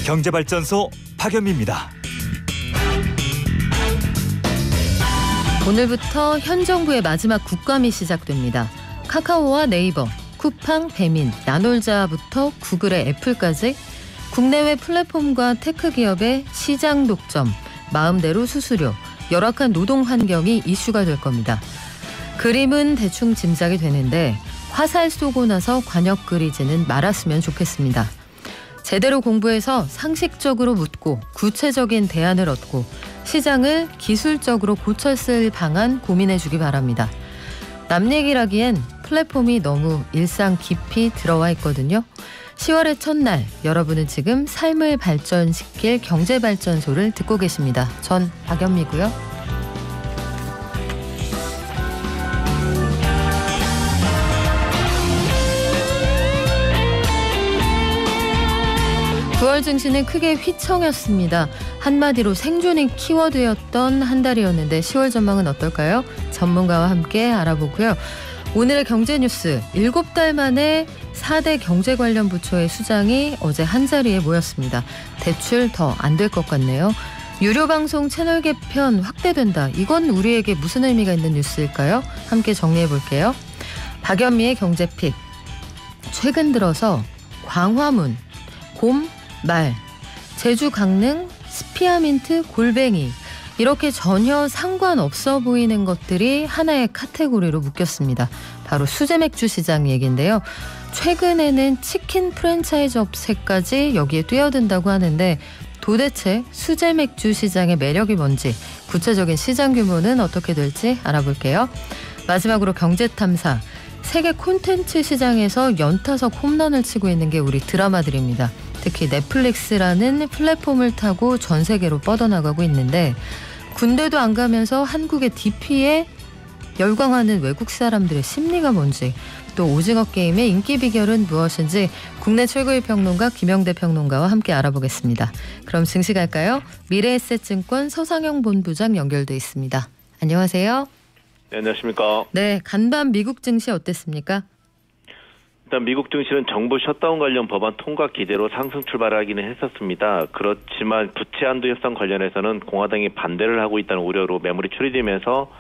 경제발전소 박연미입니다. 오늘부터 현 정부의 마지막 국감이 시작됩니다. 카카오와 네이버, 쿠팡, 배민, 나놀자부터 구글의 애플까지 국내외 플랫폼과 테크 기업의 시장 독점, 마음대로 수수료, 열악한 노동 환경이 이슈가 될 겁니다. 그림은 대충 짐작이 되는데 화살 쏘고 나서 관역 그리지는 말았으면 좋겠습니다. 제대로 공부해서 상식적으로 묻고 구체적인 대안을 얻고 시장을 기술적으로 고쳤을 방안 고민해주기 바랍니다. 남 얘기라기엔 플랫폼이 너무 일상 깊이 들어와 있거든요. 10월의 첫날, 여러분은 지금 삶을 발전시킬 경제발전소를 듣고 계십니다. 전 박연미고요. 9월 증시는 크게 휘청였습니다. 한마디로 생존의 키워드였던 한 달이었는데 10월 전망은 어떨까요? 전문가와 함께 알아보고요. 오늘의 경제 뉴스, 7달 만에 4대 경제 관련 부처의 수장이 어제 한자리에 모였습니다. 대출 더 안 될 것 같네요. 유료 방송 채널 개편 확대된다. 이건 우리에게 무슨 의미가 있는 뉴스일까요? 함께 정리해 볼게요. 박연미의 경제픽. 최근 들어서 광화문, 곰, 말, 제주 강릉, 스피아민트, 골뱅이 이렇게 전혀 상관없어 보이는 것들이 하나의 카테고리로 묶였습니다. 바로 수제 맥주 시장 얘기인데요. 최근에는 치킨 프랜차이즈 업체까지 여기에 뛰어든다고 하는데 도대체 수제 맥주 시장의 매력이 뭔지, 구체적인 시장 규모는 어떻게 될지 알아볼게요. 마지막으로 경제탐사. 세계 콘텐츠 시장에서 연타석 홈런을 치고 있는 게 우리 드라마들입니다. 특히 넷플릭스라는 플랫폼을 타고 전 세계로 뻗어나가고 있는데 군대도 안 가면서 한국의 DP에 열광하는 외국 사람들의 심리가 뭔지, 또 오징어 게임의 인기 비결은 무엇인지 국내 최고의 평론가 김영대 평론가와 함께 알아보겠습니다. 그럼 증시 갈까요? 미래에셋증권 서상영 본부장 연결돼 있습니다. 안녕하세요. 네, 안녕하십니까. 네, 간밤 미국 증시 어땠습니까? 일단 미국 증시는 정부 셧다운 관련 법안 통과 기대로 상승 출발하기는 했었습니다. 그렇지만 부채 한도 협상 관련해서는 공화당이 반대를 하고 있다는 우려로 매물이 추리되면서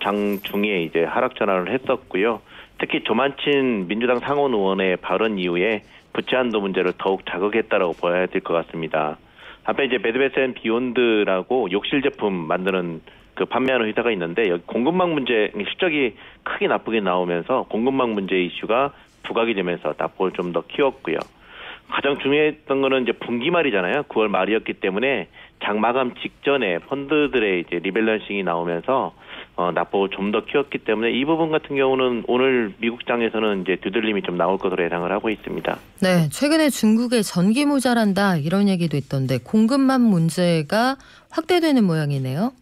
장중에 이제 하락 전환을 했었고요. 특히 조만친 민주당 상원 의원의 발언 이후에 부채 한도 문제를 더욱 자극했다라고 보아야 될 것 같습니다. 한편 이제 베드베스앤비욘드라고 욕실 제품 만드는 판매하는 회사가 있는데 여기 공급망 문제 실적이 크게 나쁘게 나오면서 공급망 문제 이슈가 부각이 되면서 낙폭을 좀 더 키웠고요. 가장 중요했던 거는 이제 분기 말이잖아요. 9월 말이었기 때문에 장 마감 직전에 펀드들의 이제 리밸런싱이 나오면서 낙폭을 좀 더 키웠기 때문에 이 부분 같은 경우는 오늘 미국 장에서는 이제 뒤들림이 좀 나올 것으로 예상을 하고 있습니다. 네, 최근에 중국에 전기 모자란다 이런 얘기도 있던데 공급망 문제가 확대되는 모양이네요.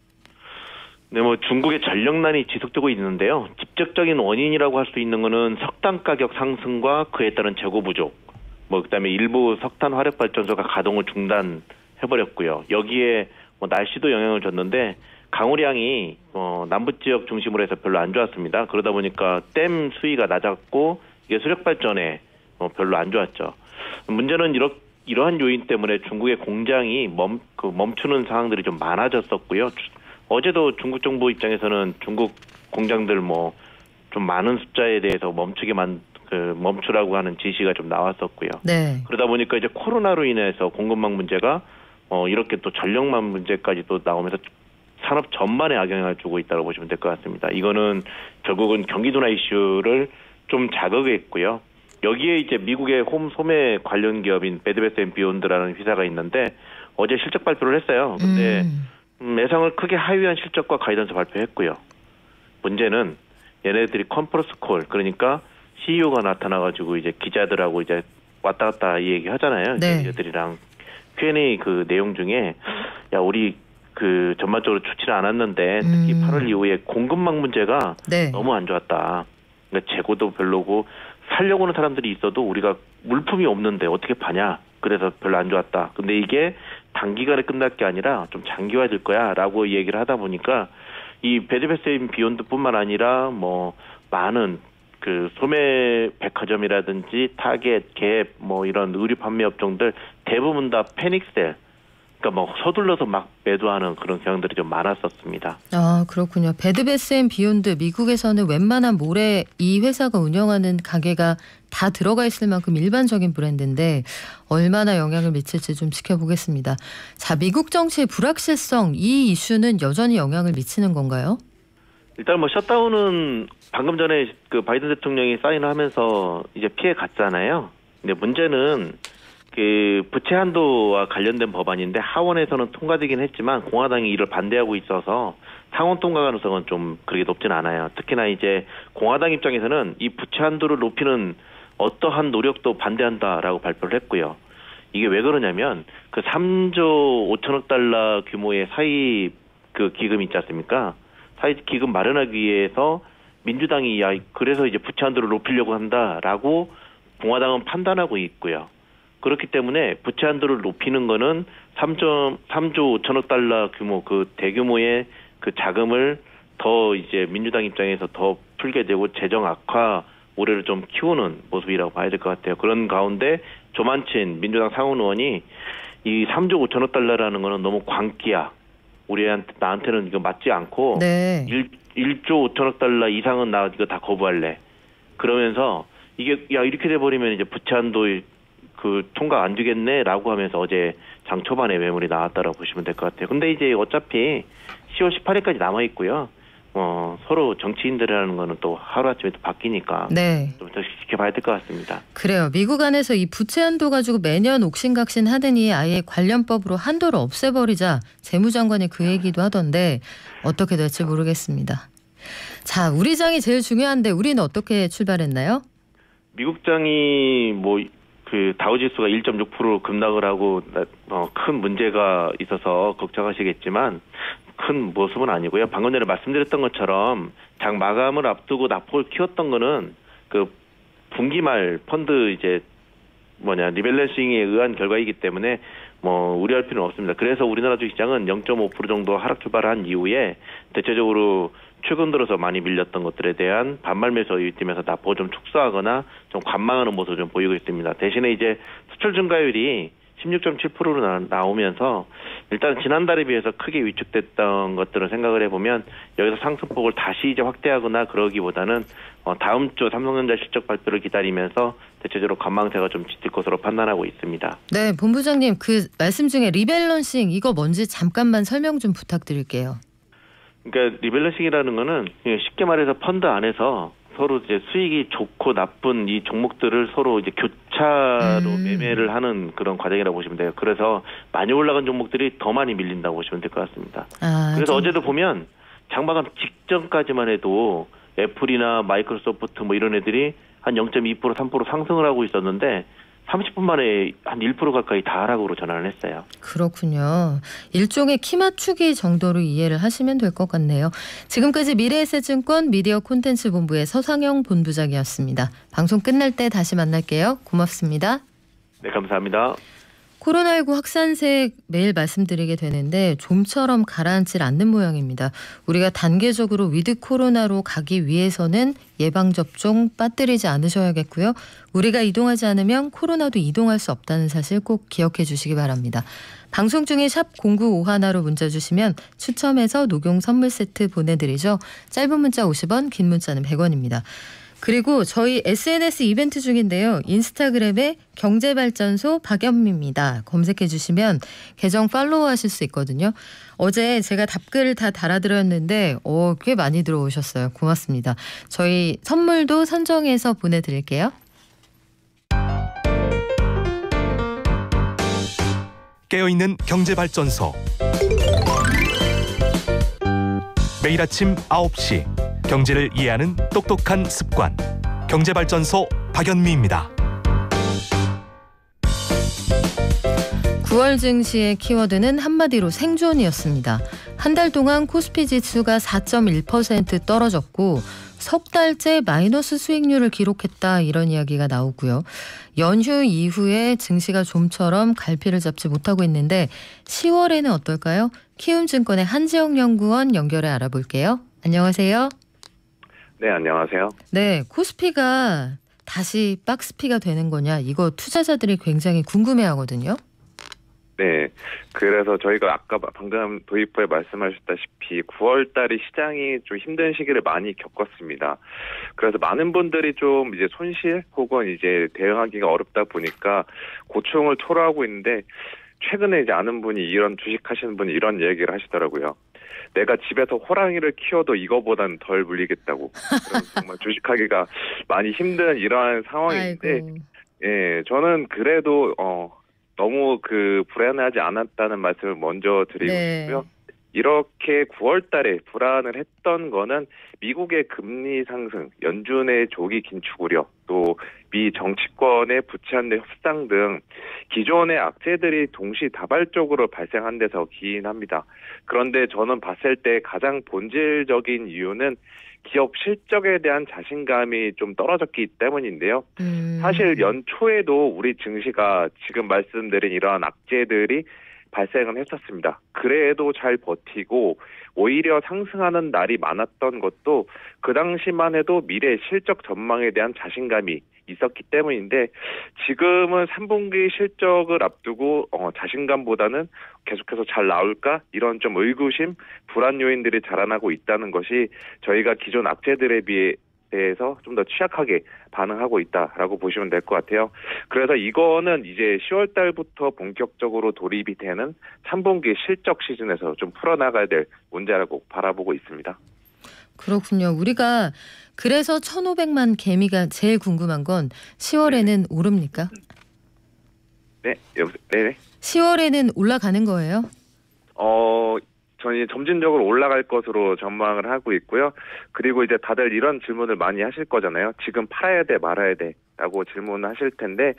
네, 중국의 전력난이 지속되고 있는데요. 직접적인 원인이라고 할 수 있는 거는 석탄 가격 상승과 그에 따른 재고 부족, 그다음에 일부 석탄 화력 발전소가 가동을 중단해버렸고요. 여기에 날씨도 영향을 줬는데 강우량이 남부 지역 중심으로 해서 별로 안 좋았습니다. 그러다 보니까 댐 수위가 낮았고 이게 수력 발전에 별로 안 좋았죠. 문제는 이러한 요인 때문에 중국의 공장이 멈추는 상황들이 좀 많아졌었고요. 어제도 중국 정부 입장에서는 중국 공장들 좀 많은 숫자에 대해서 멈추라고 하는 지시가 좀 나왔었고요. 네. 그러다 보니까 이제 코로나로 인해서 공급망 문제가 이렇게 또 전력망 문제까지 또 나오면서 산업 전반에 악영향을 주고 있다고 보시면 될 것 같습니다. 이거는 결국은 경기 둔화 이슈를 좀 자극했고요. 여기에 이제 미국의 소매 관련 기업인 베드베스앤비욘드라는 회사가 있는데 어제 실적 발표를 했어요. 근데 예상을 크게 하회한 실적과 가이던스 발표했고요. 문제는 얘네들이 컨퍼런스 콜, 그러니까 CEO가 나타나가지고 이제 기자들하고 이제 왔다 갔다 이 얘기 하잖아요. 네. 기자들이랑 Q&A 내용 중에 우리 전반적으로 좋지는 않았는데 특히 8월 이후에 공급망 문제가 네. 너무 안 좋았다. 그러니까 재고도 별로고 살려고 하는 사람들이 있어도 우리가 물품이 없는데 어떻게 파냐. 그래서 별로 안 좋았다. 근데 이게 단기간에 끝날 게 아니라 좀 장기화될 거야 라고 얘기를 하다 보니까 이 베드베스앤비욘드뿐만 아니라 많은 그 소매 백화점이라든지 타겟, 갭, 뭐 이런 의류 판매 업종들 대부분 다 패닉셀, 그러니까 뭐 서둘러서 막 매도하는 그런 경향들이 좀 많았었습니다. 아, 그렇군요. 베드베스앤비욘드 미국에서는 웬만한 몰에 이 회사가 운영하는 가게가 다 들어가 있을 만큼 일반적인 브랜드인데 얼마나 영향을 미칠지 좀 지켜보겠습니다. 자, 미국 정치의 불확실성, 이 이슈는 여전히 영향을 미치는 건가요? 일단 뭐 셧다운은 방금 전에 그 바이든 대통령이 사인하면서 이제 피해 갔잖아요. 근데 문제는 그 부채 한도와 관련된 법안인데 하원에서는 통과되긴 했지만 공화당이 이를 반대하고 있어서 상원 통과 가능성은 좀 그렇게 높진 않아요. 특히나 이제 공화당 입장에서는 이 부채 한도를 높이는 어떠한 노력도 반대한다라고 발표를 했고요. 이게 왜 그러냐면 그 3조 5천억 달러 규모의 사입 그 기금 있지 않습니까? 사입 기금 마련하기 위해서 민주당이 그래서 이제 부채 한도를 높이려고 한다라고 공화당은 판단하고 있고요. 그렇기 때문에 부채 한도를 높이는 거는 3조 5천억 달러 규모 그 대규모의 그 자금을 더 이제 민주당 입장에서 더 풀게 되고 재정 악화 우려를 좀 키우는 모습이라고 봐야 될 것 같아요. 그런 가운데 조만친 민주당 상원 의원이 이 3조 5천억 달러라는 거는 너무 광기야. 나한테는 이거 맞지 않고 네. 1조 5천억 달러 이상은 나 이거 다 거부할래. 그러면서 이게 이렇게 돼버리면 이제 부채 한도 그 통과 안 되겠네라고 하면서 어제 장 초반에 매물이 나왔다라고 보시면 될 것 같아요. 근데 이제 어차피 10월 18일까지 남아 있고요. 서로 정치인들이라는 거는 또 하루아침에 또 바뀌니까 네. 좀 더 지켜봐야 될 것 같습니다. 그래요. 미국 안에서 이 부채 한도 가지고 매년 옥신각신 하더니 아예 관련법으로 한도를 없애버리자 재무장관이 그 얘기도 하던데 어떻게 될지 모르겠습니다. 자, 우리 장이 제일 중요한데 우리는 어떻게 출발했나요? 미국 장이 뭐 그 다우지수가 1.6% 급락을 하고 큰 문제가 있어서 걱정하시겠지만 큰 모습은 아니고요. 방금 전에 말씀드렸던 것처럼 장 마감을 앞두고 낙폭을 키웠던 거는 그 분기 말 펀드 이제 리밸런싱에 의한 결과이기 때문에 뭐 우려할 필요는 없습니다. 그래서 우리나라 주식시장은 0.5% 정도 하락 출발을 한 이후에 대체적으로 최근 들어서 많이 밀렸던 것들에 대한 반발 매수 유입되면서 낙폭을 좀 축소하거나 좀 관망하는 모습을 좀 보이고 있습니다. 대신에 이제 수출 증가율이 16.7%로 나오면서 일단 지난달에 비해서 크게 위축됐던 것들을 생각을 해보면 여기서 상승폭을 다시 이제 확대하거나 그러기보다는 다음 주 삼성전자 실적 발표를 기다리면서 대체적으로 관망세가 좀 짙을 것으로 판단하고 있습니다. 네, 본부장님 그 말씀 중에 리밸런싱 이거 뭔지 잠깐만 설명 좀 부탁드릴게요. 그러니까 리밸런싱이라는 거는 쉽게 말해서 펀드 안에서 서로 이제 수익이 좋고 나쁜 이 종목들을 서로 이제 교차로 매매를 하는 그런 과정이라고 보시면 돼요. 그래서 많이 올라간 종목들이 더 많이 밀린다고 보시면 될 것 같습니다. 그래서 어제도 보면 장마감 직전까지만 해도 애플이나 마이크로소프트 뭐 이런 애들이 한 0.2% 3% 상승을 하고 있었는데 30분 만에 한 1% 가까이 다 하락으로 전환을 했어요. 그렇군요. 일종의 키 맞추기 정도로 이해를 하시면 될 것 같네요. 지금까지 미래에셋증권 미디어 콘텐츠 본부의 서상영 본부장이었습니다. 방송 끝날 때 다시 만날게요. 고맙습니다. 네, 감사합니다. 코로나19 확산세 매일 말씀드리게 되는데 좀처럼 가라앉질 않는 모양입니다. 우리가 단계적으로 위드 코로나로 가기 위해서는 예방접종 빠뜨리지 않으셔야겠고요. 우리가 이동하지 않으면 코로나도 이동할 수 없다는 사실 꼭 기억해 주시기 바랍니다. 방송 중에 샵 0951로 문자 주시면 추첨해서 녹용 선물 세트 보내드리죠. 짧은 문자 50원, 긴 문자는 100원입니다. 그리고 저희 SNS 이벤트 중인데요. 인스타그램에 경제발전소 박연미입니다. 검색해 주시면 계정 팔로우하실 수 있거든요. 어제 제가 답글을 다 달아드렸는데 꽤 많이 들어오셨어요. 고맙습니다. 저희 선물도 선정해서 보내드릴게요. 깨어있는 경제발전소 매일 아침 9시 경제를 이해하는 똑똑한 습관 경제발전소 박연미입니다. 9월 증시의 키워드는 한마디로 생존이었습니다. 한 달 동안 코스피 지수가 4.1% 떨어졌고 석 달째 마이너스 수익률을 기록했다 이런 이야기가 나오고요. 연휴 이후에 증시가 좀처럼 갈피를 잡지 못하고 있는데 10월에는 어떨까요? 키움증권의 한지영 연구원 연결해 알아볼게요. 안녕하세요. 네, 안녕하세요. 네, 코스피가 다시 박스피가 되는 거냐? 이거 투자자들이 굉장히 궁금해하거든요. 네, 그래서 저희가 아까 방금 도입부에 말씀하셨다시피 9월 달에 시장이 좀 힘든 시기를 많이 겪었습니다. 그래서 많은 분들이 좀 이제 손실 혹은 이제 대응하기가 어렵다 보니까 고충을 토로하고 있는데 최근에 이제 아는 분이 이런 주식 하시는 분이 이런 얘기를 하시더라고요. 내가 집에서 호랑이를 키워도 이거보다는 덜 물리겠다고. 정말 주식하기가 많이 힘든 이러한 상황인데, 아이고. 예, 저는 그래도 너무 불안하지 않았다는 말씀을 먼저 드리고 네. 싶고요. 이렇게 9월 달에 불안을 했던 거는 미국의 금리 상승, 연준의 조기 긴축 우려, 또 미 정치권의 부채 한대 협상 등 기존의 악재들이 동시다발적으로 발생한 데서 기인합니다. 그런데 저는 봤을 때 가장 본질적인 이유는 기업 실적에 대한 자신감이 좀 떨어졌기 때문인데요. 사실 연초에도 우리 증시가 지금 말씀드린 이러한 악재들이 발생은 했었습니다. 그래도 잘 버티고 오히려 상승하는 날이 많았던 것도 그 당시만 해도 미래 실적 전망에 대한 자신감이 있었기 때문인데 지금은 3분기 실적을 앞두고 자신감보다는 계속해서 잘 나올까? 이런 좀 의구심, 불안 요인들이 자라나고 있다는 것이 저희가 기존 악재들에 대해서 좀 더 취약하게 반응하고 있다라고 보시면 될 것 같아요. 그래서 이거는 이제 10월 달부터 본격적으로 돌입이 되는 3분기 실적 시즌에서 좀 풀어나가야 될 문제라고 바라보고 있습니다. 그렇군요. 우리가 그래서 1,500만 개미가 제일 궁금한 건 10월에는 오릅니까? 네, 여보세요. 네. 10월에는 올라가는 거예요? 저는 점진적으로 올라갈 것으로 전망을 하고 있고요. 그리고 이제 다들 이런 질문을 많이 하실 거잖아요. 지금 팔아야 돼, 말아야 돼? 라고 질문하실 텐데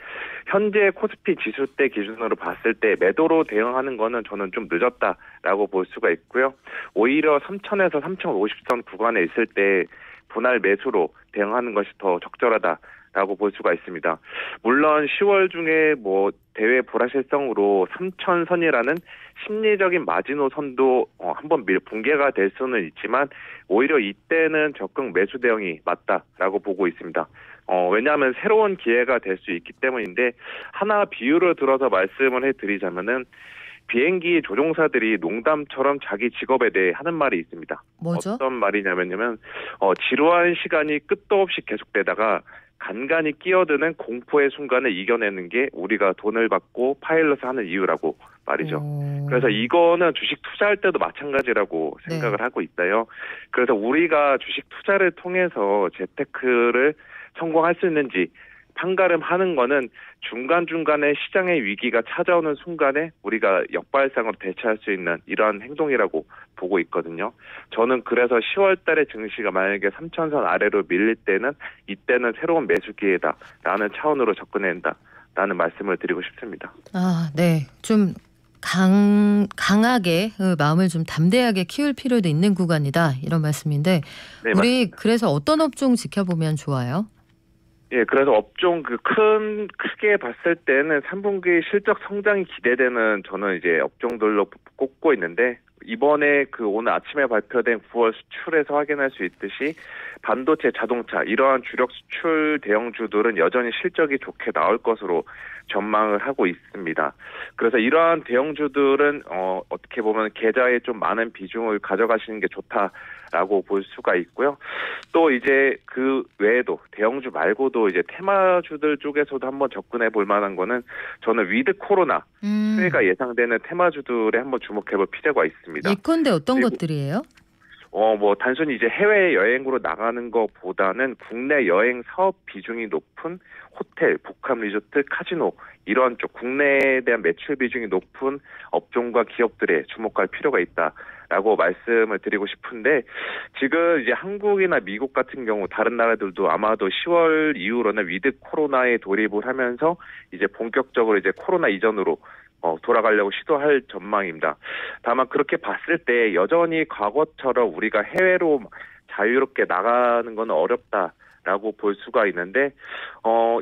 현재 코스피 지수대 기준으로 봤을 때 매도로 대응하는 거는 저는 좀 늦었다라고 볼 수가 있고요. 오히려 3,000에서 3,050선 구간에 있을 때 분할 매수로 대응하는 것이 더 적절하다라고 볼 수가 있습니다. 물론 10월 중에 대외 불확실성으로 3,000선이라는 심리적인 마지노선도 한번 붕괴가 될 수는 있지만 오히려 이때는 적극 매수 대응이 맞다라고 보고 있습니다. 왜냐하면 새로운 기회가 될 수 있기 때문인데 하나 비유를 들어서 말씀을 해드리자면은 비행기 조종사들이 농담처럼 자기 직업에 대해 하는 말이 있습니다. 뭐죠? 어떤 말이냐면요, 지루한 시간이 끝도 없이 계속되다가 간간히 끼어드는 공포의 순간을 이겨내는 게 우리가 돈을 받고 파일럿을 하는 이유라고 말이죠. 그래서 이거는 주식 투자할 때도 마찬가지라고 생각을 하고 있어요. 그래서 우리가 주식 투자를 통해서 재테크를 성공할 수 있는지 판가름하는 거는 중간중간에 시장의 위기가 찾아오는 순간에 우리가 역발상으로 대처할 수 있는 이러한 행동이라고 보고 있거든요. 저는 그래서 10월 달에 증시가 만약에 3,000선 아래로 밀릴 때는 이때는 새로운 매수 기회다라는 차원으로 접근해야 한다라는 말씀을 드리고 싶습니다. 아, 네. 좀 강하게 마음을 좀 담대하게 키울 필요도 있는 구간이다. 이런 말씀인데 네, 우리 맞습니다. 그래서 어떤 업종 지켜보면 좋아요? 예, 그래서 업종 크게 봤을 때는 3분기 실적 성장이 기대되는 저는 이제 업종들로 꼽고 있는데 이번에 오늘 아침에 발표된 9월 수출에서 확인할 수 있듯이 반도체, 자동차 이러한 주력 수출 대형주들은 여전히 실적이 좋게 나올 것으로 전망을 하고 있습니다. 그래서 이러한 대형주들은 어떻게 보면 계좌에 좀 많은 비중을 가져가시는 게 좋다라고 볼 수가 있고요. 또 이제 그 외에도 대형주 말고도 이제 테마주들 쪽에서도 한번 접근해 볼 만한 거는 저는 위드 코로나 수혜가 예상되는 테마주들에 한번 주목해 볼 필요가 있습니다. 예컨대 어떤 것들이에요? 단순히 이제 해외 여행으로 나가는 것보다는 국내 여행 사업 비중이 높은 호텔, 복합 리조트, 카지노 이런 쪽 국내에 대한 매출 비중이 높은 업종과 기업들에 주목할 필요가 있다라고 말씀을 드리고 싶은데 지금 이제 한국이나 미국 같은 경우 다른 나라들도 아마도 10월 이후로는 위드 코로나에 돌입을 하면서 이제 본격적으로 이제 코로나 이전으로 돌아가려고 시도할 전망입니다. 다만 그렇게 봤을 때 여전히 과거처럼 우리가 해외로 자유롭게 나가는 건 어렵다라고 볼 수가 있는데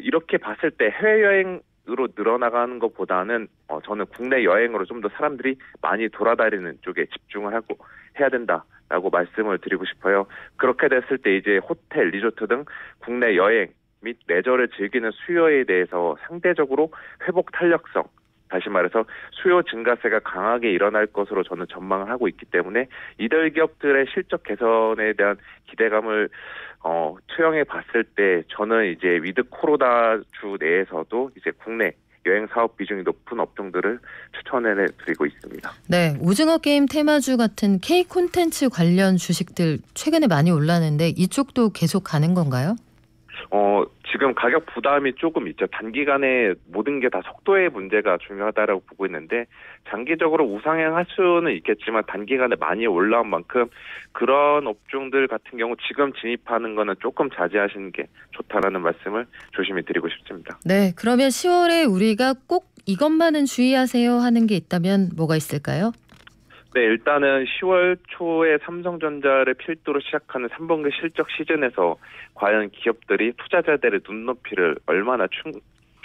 이렇게 봤을 때 해외여행으로 늘어나가는 것보다는 저는 국내 여행으로 좀 더 사람들이 많이 돌아다니는 쪽에 집중을 하고 해야 된다. 라고 말씀을 드리고 싶어요. 그렇게 됐을 때 이제 호텔, 리조트 등 국내 여행 및 레저를 즐기는 수요에 대해서 상대적으로 회복 탄력성, 다시 말해서 수요 증가세가 강하게 일어날 것으로 저는 전망을 하고 있기 때문에 이들 기업들의 실적 개선에 대한 기대감을 투영해 봤을 때 저는 이제 위드 코로나 주 내에서도 이제 국내 여행 사업 비중이 높은 업종들을 추천해 드리고 있습니다. 네, 오징어 게임 테마주 같은 K 콘텐츠 관련 주식들 최근에 많이 올랐는데 이쪽도 계속 가는 건가요? 지금 가격 부담이 조금 있죠. 단기간에 모든 게 다 속도의 문제가 중요하다라고 보고 있는데 장기적으로 우상향할 수는 있겠지만 단기간에 많이 올라온 만큼 그런 업종들 같은 경우 지금 진입하는 거는 조금 자제하시는 게 좋다라는 말씀을 조심히 드리고 싶습니다. 네, 그러면 10월에 우리가 꼭 이것만은 주의하세요 하는 게 있다면 뭐가 있을까요? 네, 일단은 10월 초에 삼성전자를 필두로 시작하는 3분기 실적 시즌에서 과연 기업들이 투자자들의 눈높이를 얼마나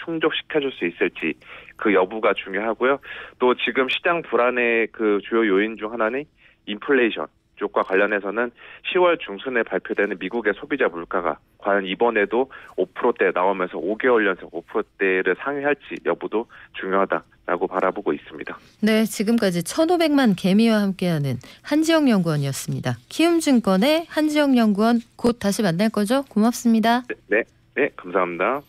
충족시켜줄 수 있을지 그 여부가 중요하고요. 또 지금 시장 불안의 그 주요 요인 중 하나는 인플레이션 쪽과 관련해서는 10월 중순에 발표되는 미국의 소비자 물가가 과연 이번에도 5%대 나오면서 5개월 연속 5%대를 상회할지 여부도 중요하다라고 바라보고 있습니다. 네, 지금까지 1,500만 개미와 함께하는 한지영 연구원이었습니다. 키움증권의 한지영 연구원 곧 다시 만날 거죠? 고맙습니다. 네, 감사합니다.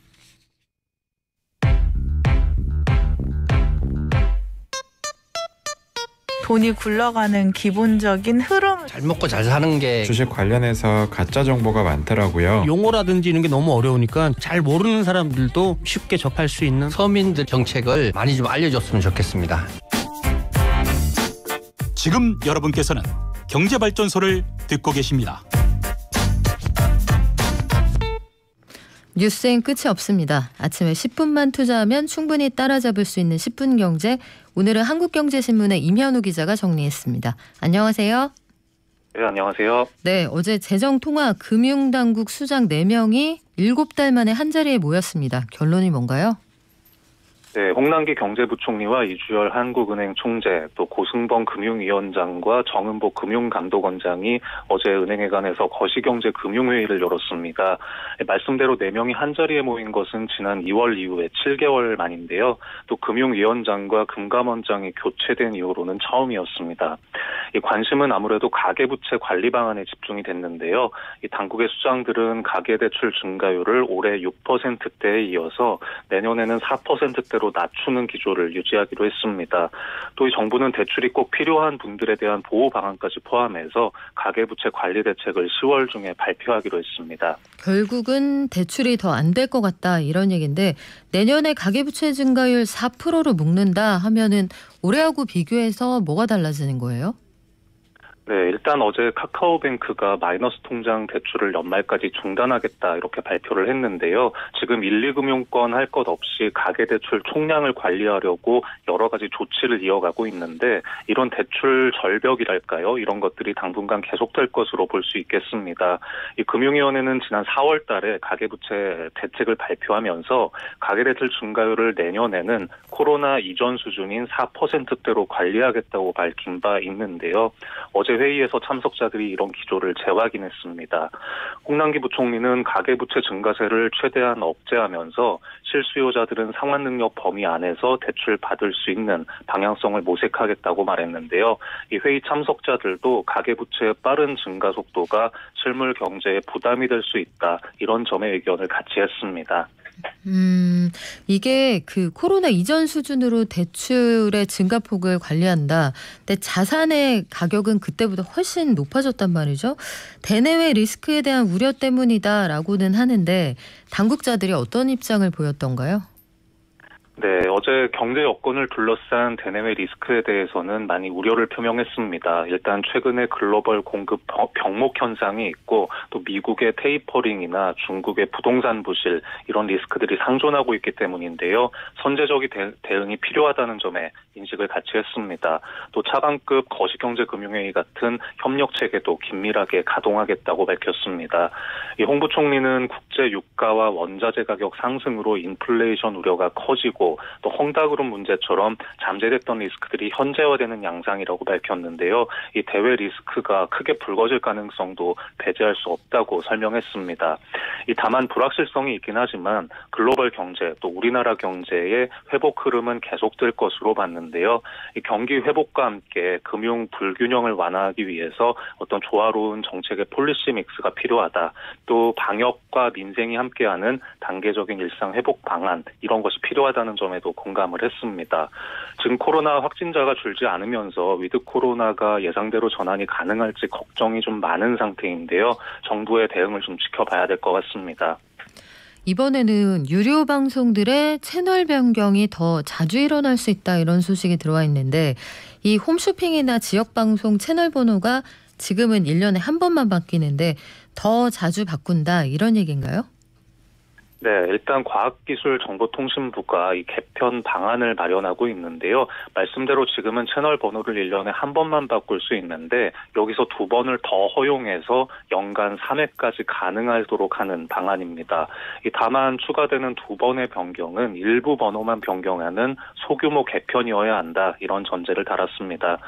돈이 굴러가는 기본적인 흐름. 잘 먹고 잘 사는 게 주식 관련해서 가짜 정보가 많더라고요. 용어라든지 이런 게 너무 어려우니까 잘 모르는 사람들도 쉽게 접할 수 있는 서민들 정책을 많이 좀 알려줬으면 좋겠습니다. 지금 여러분께서는 경제발전소를 듣고 계십니다. 뉴스엔 끝이 없습니다. 아침에 10분만 투자하면 충분히 따라잡을 수 있는 10분 경제. 오늘은 한국경제신문의 임현우 기자가 정리했습니다. 안녕하세요. 네, 안녕하세요. 네, 어제 재정통화금융당국 수장 4명이 7달 만에 한자리에 모였습니다. 결론이 뭔가요? 네, 홍남기 경제부총리와 이주열 한국은행 총재, 또 고승범 금융위원장과 정은복 금융감독원장이 어제 은행회관에서 거시경제금융회의를 열었습니다. 말씀대로 4명이 한자리에 모인 것은 지난 2월 이후에 7개월 만인데요. 또 금융위원장과 금감원장이 교체된 이후로는 처음이었습니다. 이 관심은 아무래도 가계부채 관리 방안에 집중이 됐는데요. 이 당국의 수장들은 가계대출 증가율을 올해 6%대에 이어서 내년에는 4%대로 낮추는 기조를 유지하기로 했습니다. 또 이 정부는 대출이 꼭 필요한 분들에 대한 보호 방안까지 포함해서 가계부채 관리 대책을 10월 중에 발표하기로 했습니다. 결국은 대출이 더 안 될 것 같다 이런 얘기인데 내년에 가계부채 증가율 4%로 묶는다 하면은 올해하고 비교해서 뭐가 달라지는 거예요? 네, 일단 어제 카카오뱅크가 마이너스 통장 대출을 연말까지 중단하겠다 이렇게 발표를 했는데요. 지금 1, 2금융권 할 것 없이 가계대출 총량을 관리하려고 여러 가지 조치를 이어가고 있는데 이런 대출 절벽이랄까요? 이런 것들이 당분간 계속될 것으로 볼 수 있겠습니다. 이 금융위원회는 지난 4월 달에 가계부채 대책을 발표하면서 가계대출 증가율을 내년에는 코로나 이전 수준인 4%대로 관리하겠다고 밝힌 바 있는데요. 어제 회의에서 참석자들이 이런 기조를 재확인했습니다. 홍남기 부총리는 가계부채 증가세를 최대한 억제하면서 실수요자들은 상환능력 범위 안에서 대출 받을 수 있는 방향성을 모색하겠다고 말했는데요. 이 회의 참석자들도 가계부채의 빠른 증가 속도가 실물 경제에 부담이 될 수 있다. 이런 점의 의견을 같이 했습니다. 이게 그 코로나 이전 수준으로 대출의 증가폭을 관리한다. 근데 자산의 가격은 그때보다 훨씬 높아졌단 말이죠. 대내외 리스크에 대한 우려 때문이다라고는 하는데 당국자들이 어떤 입장을 보였던가요? 네, 어제 경제 여건을 둘러싼 대내외 리스크에 대해서는 많이 우려를 표명했습니다. 일단 최근에 글로벌 공급 병목 현상이 있고 또 미국의 테이퍼링이나 중국의 부동산 부실 이런 리스크들이 상존하고 있기 때문인데요. 선제적인 대응이 필요하다는 점에 인식을 같이 했습니다. 또 차관급 거시경제금융회의 같은 협력 체계도 긴밀하게 가동하겠다고 밝혔습니다. 이 홍 부총리는 국제 유가와 원자재 가격 상승으로 인플레이션 우려가 커지고 있고 또 헝다그룹 문제처럼 잠재됐던 리스크들이 현재화되는 양상이라고 밝혔는데요. 이 대외 리스크가 크게 불거질 가능성도 배제할 수 없다고 설명했습니다. 다만 불확실성이 있긴 하지만 글로벌 경제 또 우리나라 경제의 회복 흐름은 계속될 것으로 봤는데요. 이 경기 회복과 함께 금융 불균형을 완화하기 위해서 어떤 조화로운 정책의 폴리시 믹스가 필요하다. 또 방역과 민생이 함께하는 단계적인 일상 회복 방안 이런 것이 필요하다는 점에도 공감을 했습니다. 지금 코로나 확진자가 줄지 않으면서 위드 코로나가 예상대로 전환이 가능할지 걱정이 좀 많은 상태인데요. 정부의 대응을 좀 지켜봐야 될 것 같습니다. 이번에는 유료 방송들의 채널 변경이 더 자주 일어날 수 있다 이런 소식이 들어와 있는데 이 홈쇼핑이나 지역 방송 채널 번호가 지금은 1년에 한 번만 바뀌는데 더 자주 바꾼다 이런 얘기인가요? 네, 일단 과학기술정보통신부가 이 개편 방안을 마련하고 있는데요. 말씀대로 지금은 채널 번호를 1년에 한 번만 바꿀 수 있는데 여기서 2번을 더 허용해서 연간 3회까지 가능하도록 하는 방안입니다. 다만 추가되는 2번의 변경은 일부 번호만 변경하는 소규모 개편이어야 한다 이런 전제를 달았습니다.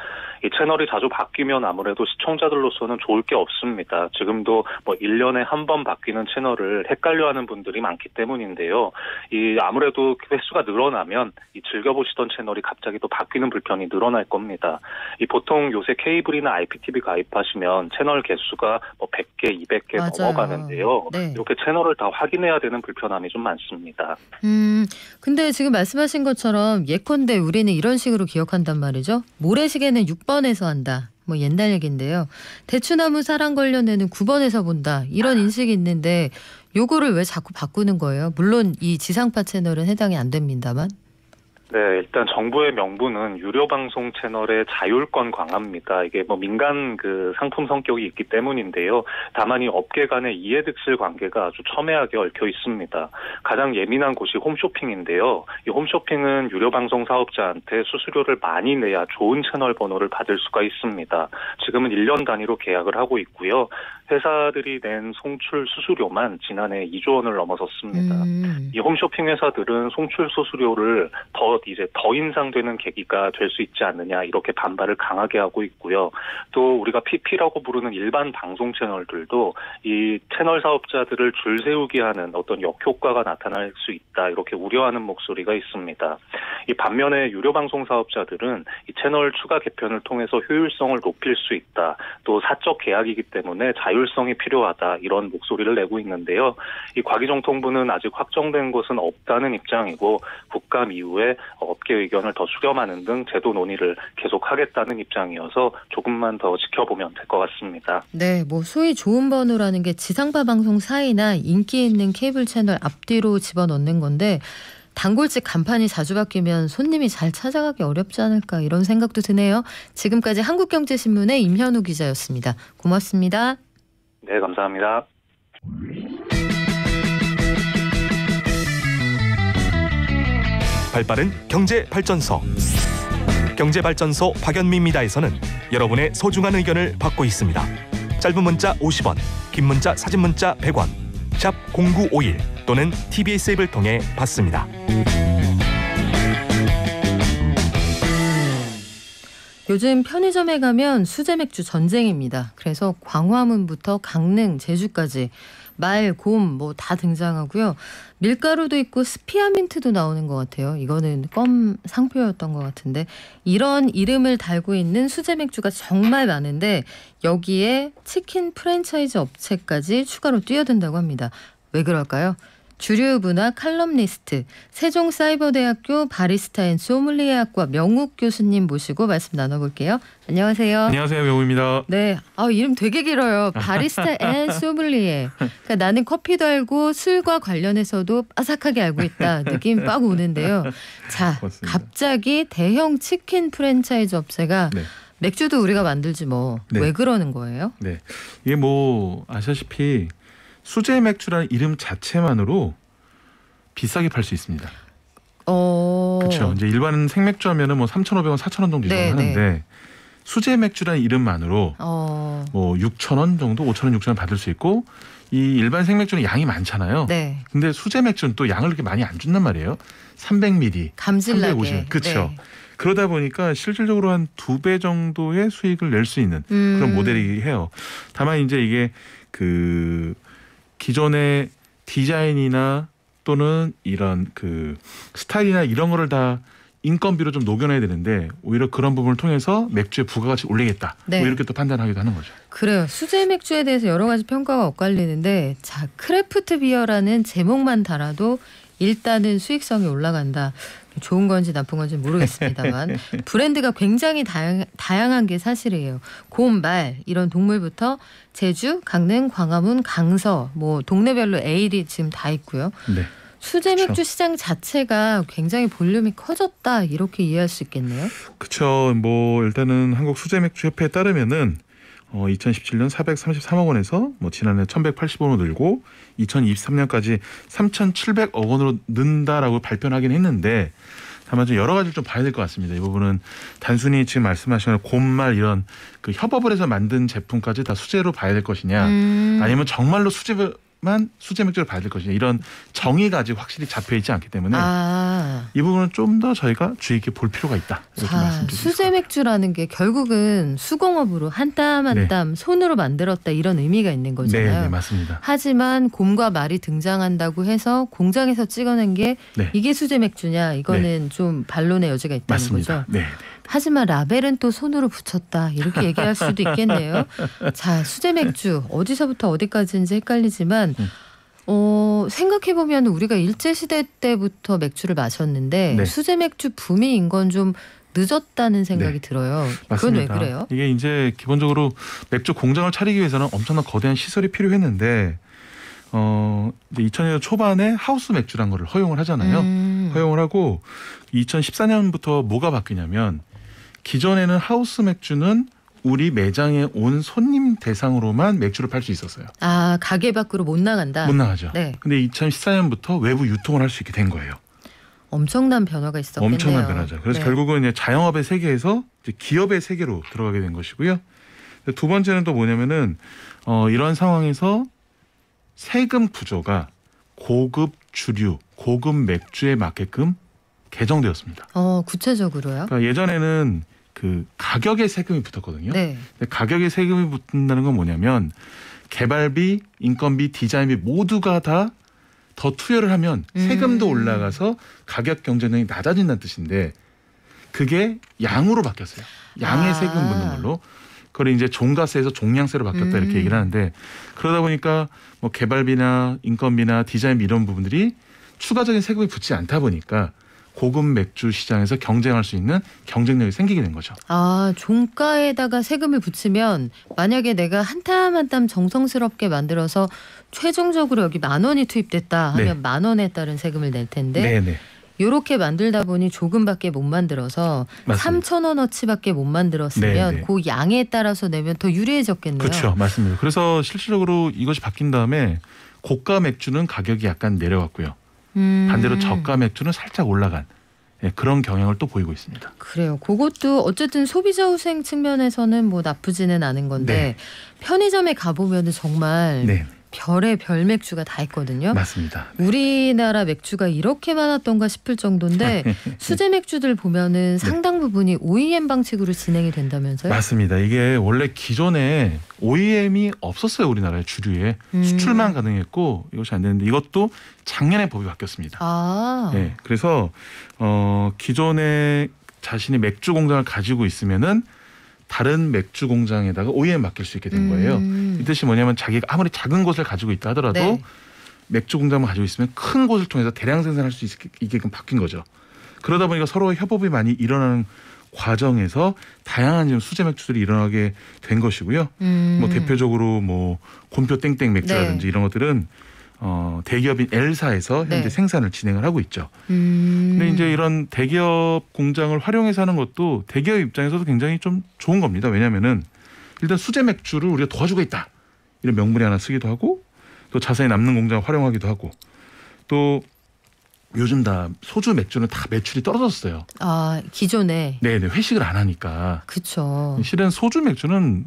이 채널이 자주 바뀌면 아무래도 시청자들로서는 좋을 게 없습니다. 지금도 1년에 한 번 바뀌는 채널을 헷갈려하는 분들이 많기 때문인데요. 아무래도 횟수가 늘어나면 즐겨보시던 채널이 갑자기 또 바뀌는 불편이 늘어날 겁니다. 보통 요새 케이블이나 IPTV 가입하시면 채널 개수가 100개, 200개 맞아요. 넘어가는데요. 네. 이렇게 채널을 다 확인해야 되는 불편함이 좀 많습니다. 근데 지금 말씀하신 것처럼 예컨대 우리는 이런 식으로 기억한단 말이죠. 모래시계는 6번에서 한다. 옛날 얘기인데요. 대추나무 사랑 관련해는 9번에서 본다. 이런 인식이 있는데 요거를 왜 자꾸 바꾸는 거예요? 물론 이 지상파 채널은 해당이 안 됩니다만. 네, 일단 정부의 명분은 유료 방송 채널의 자율권 강화입니다. 이게 민간 상품 성격이 있기 때문인데요. 다만 이 업계 간의 이해득실 관계가 아주 첨예하게 얽혀 있습니다. 가장 예민한 곳이 홈쇼핑인데요. 이 홈쇼핑은 유료 방송 사업자한테 수수료를 많이 내야 좋은 채널 번호를 받을 수가 있습니다. 지금은 1년 단위로 계약을 하고 있고요. 회사들이 낸 송출 수수료만 지난해 2조 원을 넘어섰습니다. 이 홈쇼핑 회사들은 송출 수수료를 더 인상되는 계기가 될 수 있지 않느냐 이렇게 반발을 강하게 하고 있고요. 또 우리가 PP라고 부르는 일반 방송 채널들도 이 채널 사업자들을 줄 세우게 하는 어떤 역효과가 나타날 수 있다 이렇게 우려하는 목소리가 있습니다. 이 반면에 유료 방송 사업자들은 이 채널 추가 개편을 통해서 효율성을 높일 수 있다. 또 사적 계약이기 때문에 자율성이 필요하다 이런 목소리를 내고 있는데요. 이 과기정통부는 아직 확정된 것은 없다는 입장이고 국감 이후에 업계 의견을 더 수렴하는 등 제도 논의를 계속하겠다는 입장이어서 조금만 더 지켜보면 될 것 같습니다. 네, 소위 좋은 번호라는 게 지상파 방송 사이나 인기 있는 케이블 채널 앞뒤로 집어넣는 건데 단골집 간판이 자주 바뀌면 손님이 잘 찾아가기 어렵지 않을까 이런 생각도 드네요. 지금까지 한국경제신문의 임현우 기자였습니다. 고맙습니다. 네, 감사합니다. 발빠른 경제발전소. 경제발전소 박연미입니다에서는 여러분의 소중한 의견을 받고 있습니다. 짧은 문자 50원, 긴 문자 사진 문자 100원, 샵 0951 또는 TBS 앱을 통해 받습니다. 요즘 편의점에 가면 수제 맥주 전쟁입니다. 그래서 광화문부터 강릉, 제주까지 말, 곰 다 등장하고요. 밀가루도 있고 스피아민트도 나오는 것 같아요. 이거는 껌 상표였던 것 같은데 이런 이름을 달고 있는 수제 맥주가 정말 많은데 여기에 치킨 프랜차이즈 업체까지 추가로 뛰어든다고 합니다. 왜 그럴까요? 주류 문화 칼럼니스트 세종사이버대학교 바리스타 앤 소믈리에학과 명욱 교수님 모시고 말씀 나눠볼게요. 안녕하세요. 안녕하세요. 명욱입니다. 네, 이름 되게 길어요. 바리스타 앤 소믈리에. 그러니까 나는 커피도 알고 술과 관련해서도 빠삭하게 알고 있다. 느낌 빡 오는데요. 자, 고맙습니다. 갑자기 대형 치킨 프랜차이즈 업체가 네. 맥주도 우리가 만들지 네. 왜 그러는 거예요? 네, 이게 아시다시피 수제 맥주라는 이름 자체만으로 비싸게 팔 수 있습니다. 그렇죠. 이제 일반 생맥주 하면은 3,500원, 4,000원 정도 하는데 수제 맥주라는 이름만으로 6,000원 정도, 5,000원, 6,000원 받을 수 있고 이 일반 생맥주는 양이 많잖아요. 네. 근데 수제 맥주는 또 양을 그렇게 많이 안 준단 말이에요. 300ml, 감질나게. 350. 그렇죠. 네. 그러다 보니까 실질적으로 한 2배 정도의 수익을 낼 수 있는 그런 모델이긴 해요. 다만 이제 이게 그 기존의 디자인이나 또는 이런 그 스타일이나 이런 거를 다 인건비로 좀 녹여내야 되는데 오히려 그런 부분을 통해서 맥주의 부가가치 올리겠다. 네. 뭐 이렇게 또 판단하기도 하는 거죠. 그래요. 수제 맥주에 대해서 여러 가지 평가가 엇갈리는데 자 크래프트 비어라는 제목만 달아도 일단은 수익성이 올라간다. 좋은 건지 나쁜 건지 모르겠습니다만 브랜드가 굉장히 다양한 게 사실이에요. 곰, 말 이런 동물부터 제주, 강릉, 광화문, 강서 뭐 동네별로 에일이 지금 다 있고요. 네. 수제 맥주 시장 자체가 굉장히 볼륨이 커졌다 이렇게 이해할 수 있겠네요. 그렇죠. 뭐 일단은 한국 수제 맥주 협회에 따르면은 2017년 433억 원에서 뭐 지난해 1,180억 원으로 늘고 2023년까지 3,700억 원으로 는다라고 발표를 하긴 했는데 다만 좀 여러 가지를 좀 봐야 될 것 같습니다. 이 부분은 단순히 지금 말씀하신 곰말 이런 그 협업을 해서 만든 제품까지 다 수제로 봐야 될 것이냐 아니면 정말로 수제 맥주를 봐야 될 것이냐 이런 정의가 아직 확실히 잡혀 있지 않기 때문에 이 부분은 좀 더 저희가 주의 있게 볼 필요가 있다. 이렇게 말씀드리겠습니다. 수제 맥주라는 게 결국은 수공업으로 한 땀 한 땀 손으로 만들었다 이런 의미가 있는 거잖아요. 네, 맞습니다. 하지만 곰과 말이 등장한다고 해서 공장에서 찍어낸 게 이게 수제 맥주냐 이거는 좀 반론의 여지가 있다는 맞습니다. 거죠. 하지만 라벨은 또 손으로 붙였다 이렇게 얘기할 수도 있겠네요. 자, 수제 맥주 어디서부터 어디까지인지 헷갈리지만 생각해보면 우리가 일제시대 때부터 맥주를 마셨는데 수제 맥주 붐이 건 좀 늦었다는 생각이 들어요. 맞습니다. 그건 왜 그래요? 이게 이제 기본적으로 맥주 공장을 차리기 위해서는 엄청난 거대한 시설이 필요했는데 2000년 초반에 하우스 맥주란 거를 허용을 하잖아요. 허용을 하고 2014년부터 뭐가 바뀌냐면 기존에는 하우스 맥주는 우리 매장에 온 손님 대상으로만 맥주를 팔 수 있었어요. 아, 가게 밖으로 못 나간다? 못 나가죠. 네. 근데 2014년부터 외부 유통을 할 수 있게 된 거예요. 엄청난 변화가 있었겠네요. 엄청난 변화죠. 그래서 결국은 이제 자영업의 세계에서 이제 기업의 세계로 들어가게 된 것이고요. 두 번째는 또 뭐냐면은 이런 상황에서 세금 구조가 고급 주류, 고급 맥주에 맞게끔 개정되었습니다. 구체적으로요? 그러니까 예전에는 그 가격에 세금이 붙었거든요. 네. 근데 가격에 세금이 붙는다는 건 뭐냐면 개발비, 인건비, 디자인비 모두가 다 더 투여를 하면 세금도 올라가서 가격 경쟁력이 낮아진다는 뜻인데 그게 양으로 바뀌었어요. 양의 세금 붙는 걸로. 그걸 이제 종가세에서 종량세로 바뀌었다 이렇게 얘기를 하는데 그러다 보니까 뭐 개발비나 인건비나 디자인비 이런 부분들이 추가적인 세금이 붙지 않다 보니까 고급 맥주 시장에서 경쟁할 수 있는 경쟁력이 생기게 된 거죠. 아, 종가에다가 세금을 붙이면 만약에 내가 한 땀 한 땀 정성스럽게 만들어서 최종적으로 여기 10,000원이 투입됐다 하면 10,000원에 따른 세금을 낼 텐데 이렇게 만들다 보니 조금밖에 못 만들어서 3,000원어치밖에 못 만들었으면 그 양에 따라서 내면 더 유리해졌겠네요. 그렇죠. 맞습니다. 그래서 실질적으로 이것이 바뀐 다음에 고가 맥주는 가격이 약간 내려갔고요. 반대로 저가 맥주는 살짝 올라간 그런 경향을 또 보이고 있습니다. 그래요. 그것도 어쨌든 소비자 후생 측면에서는 뭐 나쁘지는 않은 건데 편의점에 가보면 정말 별의 별 맥주가 다 있거든요. 맞습니다. 우리나라 맥주가 이렇게 많았던가 싶을 정도인데 수제 맥주들 보면은 상당 부분이 OEM 방식으로 진행이 된다면서요? 맞습니다. 이게 원래 기존에 OEM이 없었어요. 우리나라의 주류에. 수출만 가능했고 이것이 안 되는데 이것도 작년에 법이 바뀌었습니다. 네, 그래서 기존에 자신이 맥주 공장을 가지고 있으면은 다른 맥주 공장에다가 OEM 맡길 수 있게 된 거예요. 이 뜻이 뭐냐면 자기가 아무리 작은 곳을 가지고 있다 하더라도 맥주 공장만 가지고 있으면 큰 곳을 통해서 대량 생산할 수 있게끔 바뀐 거죠. 그러다 보니까 서로 협업이 많이 일어나는 과정에서 다양한 지금 수제 맥주들이 일어나게 된 것이고요. 뭐 대표적으로 뭐 곰표 땡땡 맥주라든지 이런 것들은 대기업인 L사에서 현재 생산을 진행을 하고 있죠. 근데 이제 이런 대기업 공장을 활용해서 하는 것도 대기업 입장에서도 굉장히 좀 좋은 겁니다. 왜냐하면은 일단 수제 맥주를 우리가 도와주고 있다 이런 명분이 하나 쓰기도 하고 또 자산이 남는 공장을 활용하기도 하고 또 요즘 다 소주 맥주는 다 매출이 떨어졌어요. 아, 기존에. 네네, 회식을 안 하니까. 그렇죠. 실은 소주 맥주는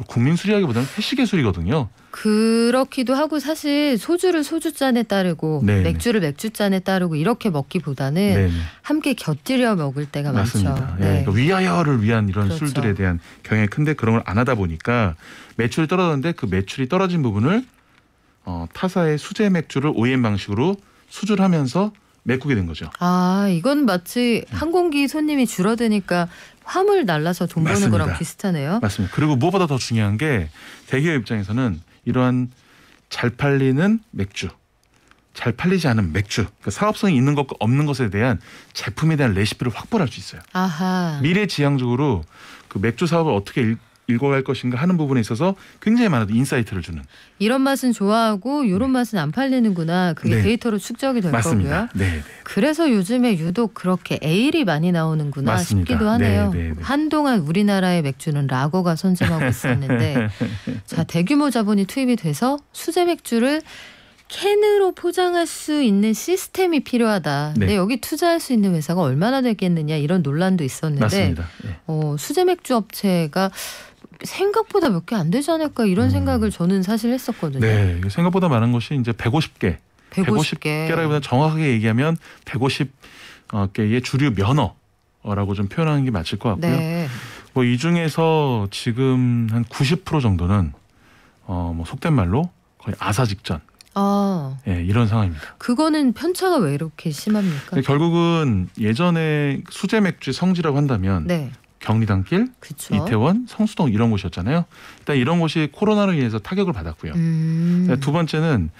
국민 술이라기보다는 회식의 술이거든요. 그렇기도 하고 사실 소주를 소주잔에 따르고 네네. 맥주를 맥주잔에 따르고 이렇게 먹기보다는 네네. 함께 곁들여 먹을 때가 맞습니다. 많죠. 네. 그러니까 위하여를 위한 이런 그렇죠. 술들에 대한 경향이 큰데 그런 걸 안 하다 보니까 매출이 떨어졌는데 그 매출이 떨어진 부분을 타사의 수제 맥주를 OEM 방식으로 수주하면서 메꾸게 된 거죠. 아, 이건 마치 항공기 손님이 줄어드니까 화물 날라서 돈 버는 거랑 비슷하네요. 맞습니다. 그리고 무엇보다 더 중요한 게 대기업 입장에서는 이러한 잘 팔리는 맥주, 잘 팔리지 않은 맥주, 그러니까 사업성이 있는 것과 없는 것에 대한 제품에 대한 레시피를 확보할 수 있어요. 아하. 미래지향적으로 그 맥주 사업을 어떻게 읽어갈 것인가 하는 부분에 있어서 굉장히 많은 인사이트를 주는. 이런 맛은 좋아하고 이런 맛은 안 팔리는구나. 그게 네. 데이터로 축적이 될 맞습니다. 거고요. 네. 그래서 요즘에 유독 그렇게 에일이 많이 나오는구나 맞습니다. 싶기도 하네요. 네. 한동안 우리나라의 맥주는 라거가 선점하고 있었는데 자, 대규모 자본이 투입이 돼서 수제 맥주를 캔으로 포장할 수 있는 시스템이 필요하다. 네. 근데 여기 투자할 수 있는 회사가 얼마나 되겠느냐 이런 논란도 있었는데 맞습니다. 네. 수제 맥주 업체가 생각보다 몇 개 안 되지 않을까 이런 생각을 저는 사실 했었거든요. 네, 생각보다 많은 것이 이제 150개. 150개라기보다 정확하게 얘기하면 150개의 주류 면허라고 좀 표현하는 게 맞을 것 같고요. 네. 뭐 이 중에서 지금 한 90% 정도는 뭐 속된 말로 거의 아사 직전. 네, 이런 상황입니다. 그거는 편차가 왜 이렇게 심합니까? 결국은 예전에 수제 맥주 성지라고 한다면 네. 경리단길, 그쵸. 이태원, 성수동 이런 곳이었잖아요. 일단 이런 곳이 코로나로 인해서 타격을 받았고요. 두 번째는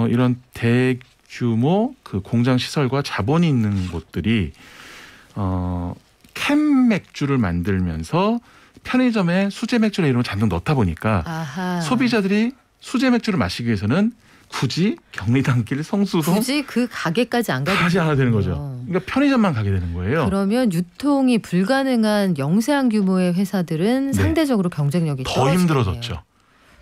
이런 대규모 그 공장 시설과 자본이 있는 곳들이 캔 맥주를 만들면서 편의점에 수제 맥주를 이런 걸 잔뜩 넣다 보니까 아하. 소비자들이 수제 맥주를 마시기 위해서는 굳이 경리단길, 성수동 굳이 그 가게까지 안 가지 않아야 되는 거죠. 그러니까 편의점만 가게 되는 거예요. 그러면 유통이 불가능한 영세한 규모의 회사들은 네. 상대적으로 경쟁력이 더 힘들어졌죠.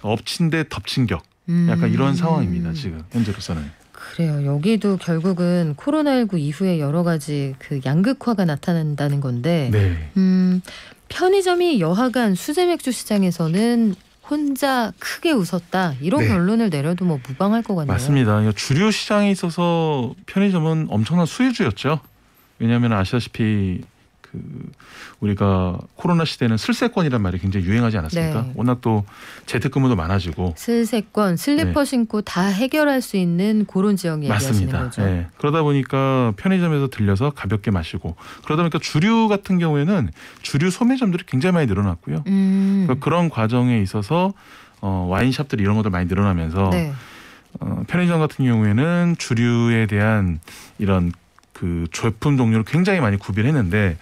엎친 데 덮친 격. 약간 이런 상황입니다. 지금 현재로서는. 그래요. 여기도 결국은 코로나19 이후에 여러 가지 그 양극화가 나타난다는 건데 네. 편의점이 여하간 수제 맥주 시장에서는 혼자 크게 웃었다. 이런 네. 결론을 내려도 뭐 무방할 것 같네요. 맞습니다. 주류 시장에 있어서 편의점은 엄청난 수혜주였죠. 왜냐하면 아시다시피 그 우리가 코로나 시대는 슬세권이란 말이 굉장히 유행하지 않았습니까? 네. 워낙 또 재택근무도 많아지고 슬세권, 슬리퍼 네. 신고 다 해결할 수 있는 그런 지역 얘기하시는 맞습니다. 거죠. 네. 그러다 보니까 편의점에서 들려서 가볍게 마시고 그러다 보니까 주류 같은 경우에는 주류 소매점들이 굉장히 많이 늘어났고요. 그러니까 그런 과정에 있어서 와인샵들이 이런 것들 많이 늘어나면서 네. 편의점 같은 경우에는 주류에 대한 이런 그 제품 종류를 굉장히 많이 구비를 했는데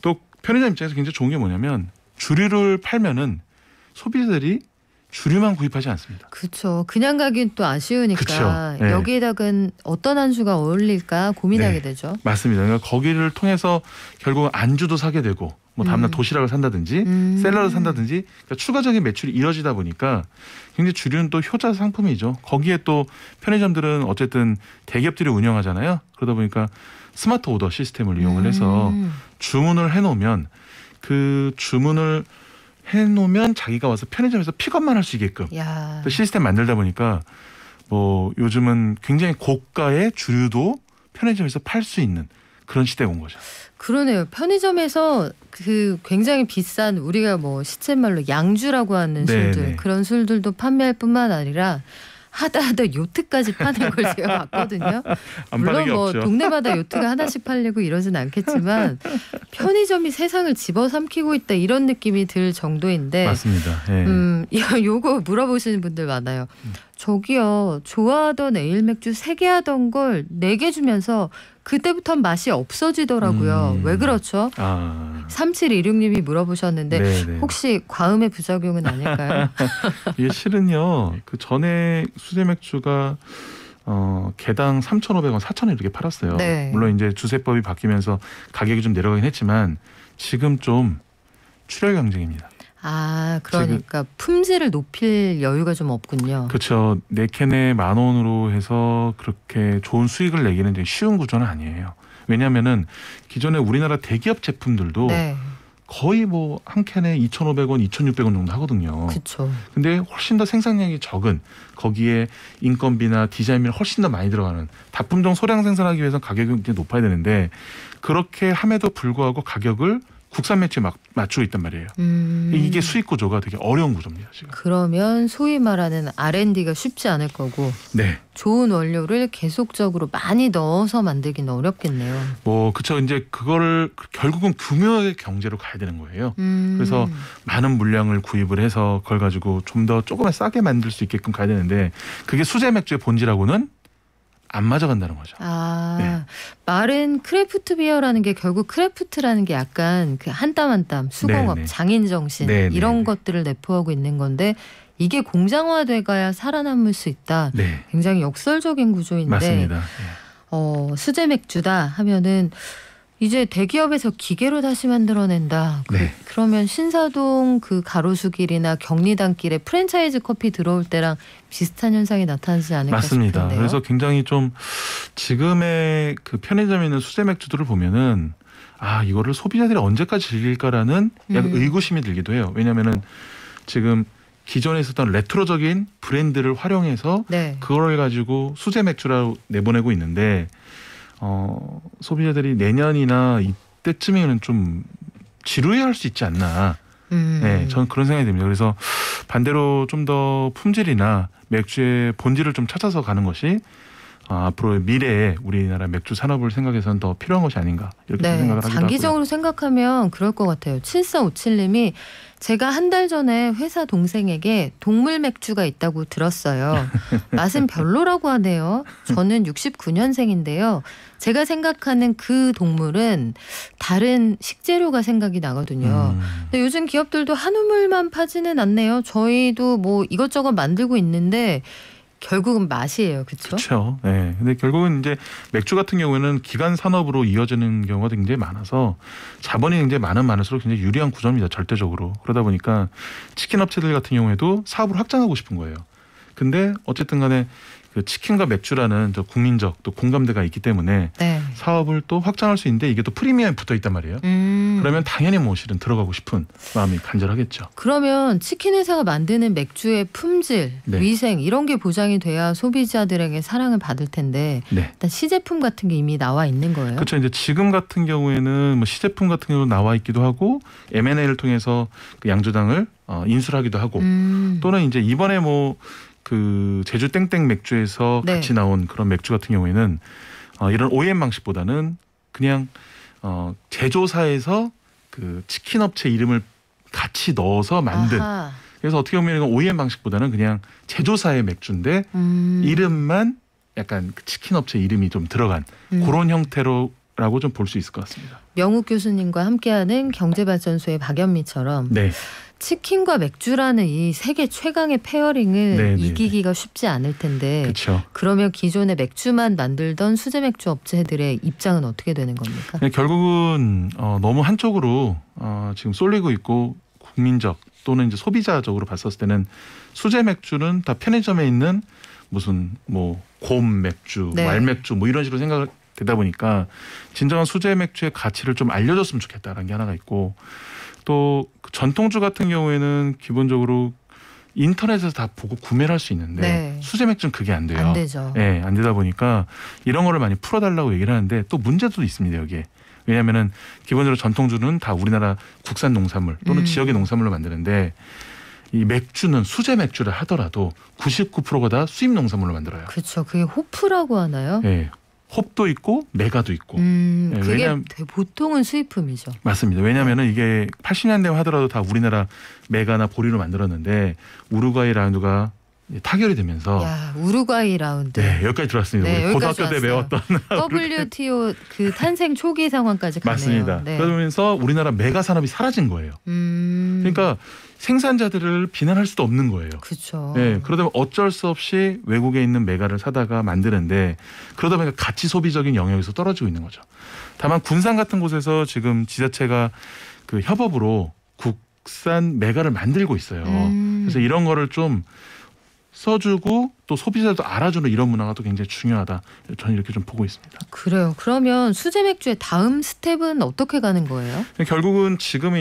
또 편의점 입장에서 굉장히 좋은 게 뭐냐면 주류를 팔면은 소비자들이 주류만 구입하지 않습니다. 그렇죠. 그냥 가긴 또 아쉬우니까 그쵸. 네. 여기에다가 어떤 안주가 어울릴까 고민하게 네. 되죠. 맞습니다. 그러니까 거기를 통해서 결국 안주도 사게 되고 뭐 다음날 도시락을 산다든지 샐러드 산다든지 그러니까 추가적인 매출이 이뤄지다 보니까 굉장히 주류는 또 효자 상품이죠. 거기에 또 편의점들은 어쨌든 대기업들이 운영하잖아요. 그러다 보니까 스마트 오더 시스템을 이용을 해서 주문을 해놓으면 그 주문을 해놓으면 자기가 와서 편의점에서 픽업만 할 수 있게끔 시스템 만들다 보니까 뭐 요즘은 굉장히 고가의 주류도 편의점에서 팔 수 있는 그런 시대가 온 거죠. 그러네요. 편의점에서 그 굉장히 비싼 우리가 뭐 시쳇말로 양주라고 하는 술들 그런 술들도 판매할 뿐만 아니라 하다 요트까지 파는 걸 제가 봤거든요. 물론 뭐 없죠. 동네마다 요트가 하나씩 팔리고 이러진 않겠지만 편의점이 세상을 집어삼키고 있다 이런 느낌이 들 정도인데 맞습니다. 네. 요거 물어보시는 분들 많아요. 저기요 좋아하던 에일 맥주 3개 하던 걸 4개 주면서 그때부터 맛이 없어지더라고요. 왜 그렇죠? 3726님이 물어보셨는데 네네. 혹시 과음의 부작용은 아닐까요? 이게 실은요. 그 전에 수제 맥주가 개당 3,500원, 4,000원 이렇게 팔았어요. 네. 물론 이제 주세법이 바뀌면서 가격이 좀 내려가긴 했지만 지금 좀 출혈 경쟁입니다. 그러니까 품질을 높일 여유가 좀 없군요. 그렇죠. 4캔에 10,000원으로 해서 그렇게 좋은 수익을 내기는 쉬운 구조는 아니에요. 왜냐하면은 기존에 우리나라 대기업 제품들도 거의 뭐 한 캔에 2,500원, 2,600원 정도 하거든요. 그렇죠. 근데 훨씬 더 생산량이 적은 거기에 인건비나 디자인비가 훨씬 더 많이 들어가는 다품종 소량 생산하기 위해서 가격이 굉장히 높아야 되는데 그렇게 함에도 불구하고 가격을 국산 매출에 맞추고 있단 말이에요. 이게 수익 구조가 되게 어려운 구조입니다. 지금. 그러면 소위 말하는 R&D가 쉽지 않을 거고 네. 좋은 원료를 계속적으로 많이 넣어서 만들기는 어렵겠네요. 뭐 그쵸. 이제 그거를 결국은 규모의 경제로 가야 되는 거예요. 그래서 많은 물량을 구입을 해서 그걸 가지고 좀 더 조금만 싸게 만들 수 있게끔 가야 되는데 그게 수제 맥주의 본질하고는 안 맞아간다는 거죠. 네. 말은 크래프트 비어라는 게 결국 크래프트라는 게 약간 그 한 땀 한 땀 수공업, 네네. 장인 정신 네네. 이런 것들을 내포하고 있는 건데 이게 공장화돼 가야 살아남을 수 있다. 네. 굉장히 역설적인 구조인데 맞습니다. 수제 맥주다 하면은 이제 대기업에서 기계로 다시 만들어낸다. 네. 그러면 신사동 그 가로수길이나 경리단길에 프랜차이즈 커피 들어올 때랑 비슷한 현상이 나타나지 않을까 맞습니다. 싶은데요. 그래서 굉장히 좀 지금의 그 편의점에 있는 수제 맥주들을 보면은 이거를 소비자들이 언제까지 즐길까라는 약간 의구심이 들기도 해요. 왜냐하면은 지금 기존에 있었던 레트로적인 브랜드를 활용해서 네. 그걸 가지고 수제 맥주라고 내보내고 있는데 소비자들이 내년이나 이때쯤에는 좀 지루해할 수 있지 않나. 네, 저는 그런 생각이 듭니다. 그래서 반대로 좀 더 품질이나 맥주의 본질을 좀 찾아서 가는 것이 앞으로의 미래에 우리나라 맥주 산업을 생각해서는 더 필요한 것이 아닌가 이렇게 네, 생각을 하기도 하고요. 장기적으로 생각하면 그럴 것 같아요. 7457님이 제가 한 달 전에 회사 동생에게 동물 맥주가 있다고 들었어요. 맛은 별로라고 하네요. 저는 69년생인데요. 제가 생각하는 그 동물은 다른 식재료가 생각이 나거든요. 근데 요즘 기업들도 한우물만 파지는 않네요. 저희도 뭐 이것저것 만들고 있는데 결국은 맛이에요. 그렇죠? 그렇죠. 네. 근데 결국은 이제 맥주 같은 경우에는 기간 산업으로 이어지는 경우가 굉장히 많아서 자본이 굉장히 많을수록 굉장히 유리한 구조입니다. 절대적으로. 그러다 보니까 치킨 업체들 같은 경우에도 사업을 확장하고 싶은 거예요. 근데 어쨌든 간에 그 치킨과 맥주라는 저 국민적 또 공감대가 있기 때문에 네. 사업을 또 확장할 수 있는데 이게 또 프리미엄에 붙어 있단 말이에요. 그러면 당연히 뭐 실은 들어가고 싶은 마음이 간절하겠죠. 그러면 치킨 회사가 만드는 맥주의 품질, 네. 위생 이런 게 보장이 돼야 소비자들에게 사랑을 받을 텐데 네. 일단 시제품 같은 게 이미 나와 있는 거예요. 그렇죠. 이제 지금 같은 경우에는 뭐 시제품 같은 경우 나와 있기도 하고 M&A를 통해서 그 양조장을 인수를 하기도 하고 또는 이제 이번에 뭐 그 제주 땡땡 맥주에서 네. 같이 나온 그런 맥주 같은 경우에는 이런 OEM 방식보다는 그냥 제조사에서 그 치킨 업체 이름을 같이 넣어서 만든. 아하. 그래서 어떻게 보면 OEM 방식보다는 그냥 제조사의 맥주인데 이름만 약간 그 치킨 업체 이름이 좀 들어간 그런 형태로라고 좀 볼 수 있을 것 같습니다. 명욱 교수님과 함께하는 경제발전소의 박연미처럼. 네. 치킨과 맥주라는 이 세계 최강의 페어링을 네네네. 이기기가 쉽지 않을 텐데 그렇죠. 그러면 기존의 맥주만 만들던 수제 맥주 업체들의 입장은 어떻게 되는 겁니까? 네, 결국은 너무 한쪽으로 지금 쏠리고 있고 국민적 또는 이제 소비자적으로 봤었을 때는 수제 맥주는 다 편의점에 있는 무슨 뭐 곰 맥주, 네. 말 맥주 뭐 이런 식으로 생각을 되다 보니까 진정한 수제 맥주의 가치를 좀 알려줬으면 좋겠다라는 게 하나가 있고 또 전통주 같은 경우에는 기본적으로 인터넷에서 다 보고 구매를 할 수 있는데 네. 수제 맥주는 그게 안 돼요. 안 되죠. 네, 안 되다 보니까 이런 거를 많이 풀어달라고 얘기를 하는데 또 문제도 있습니다. 여기에. 왜냐하면은 기본적으로 전통주는 다 우리나라 국산 농산물 또는 지역의 농산물로 만드는데 이 맥주는 수제 맥주를 하더라도 99%가 다 수입 농산물로 만들어요. 그렇죠. 그게 호프라고 하나요? 네. 홉도 있고 메가도 있고. 네, 그게 보통은 수입품이죠. 맞습니다. 왜냐하면 이게 80년대 하더라도 다 우리나라 메가나 보리로 만들었는데 우루과이 라운드가 타결이 되면서 우루과이 라운드. 네, 여기까지 들어왔습니다. 네, 우리 고등학교 때 배웠던 WTO 그 탄생 초기 상황까지 가네요. 맞습니다. 네. 그러면서 우리나라 메가 산업이 사라진 거예요. 그러니까 생산자들을 비난할 수도 없는 거예요. 그렇죠. 네, 그러다 보면 어쩔 수 없이 외국에 있는 메가를 사다가 만드는데 그러다 보니까 가치 소비적인 영역에서 떨어지고 있는 거죠. 다만 군산 같은 곳에서 지금 지자체가 그 협업으로 국산 메가를 만들고 있어요. 그래서 이런 거를 좀 써주고 또 소비자도 알아주는 이런 문화가 또 굉장히 중요하다. 저는 이렇게 좀 보고 있습니다. 그래요. 그러면 수제 맥주의 다음 스텝은 어떻게 가는 거예요? 결국은 지금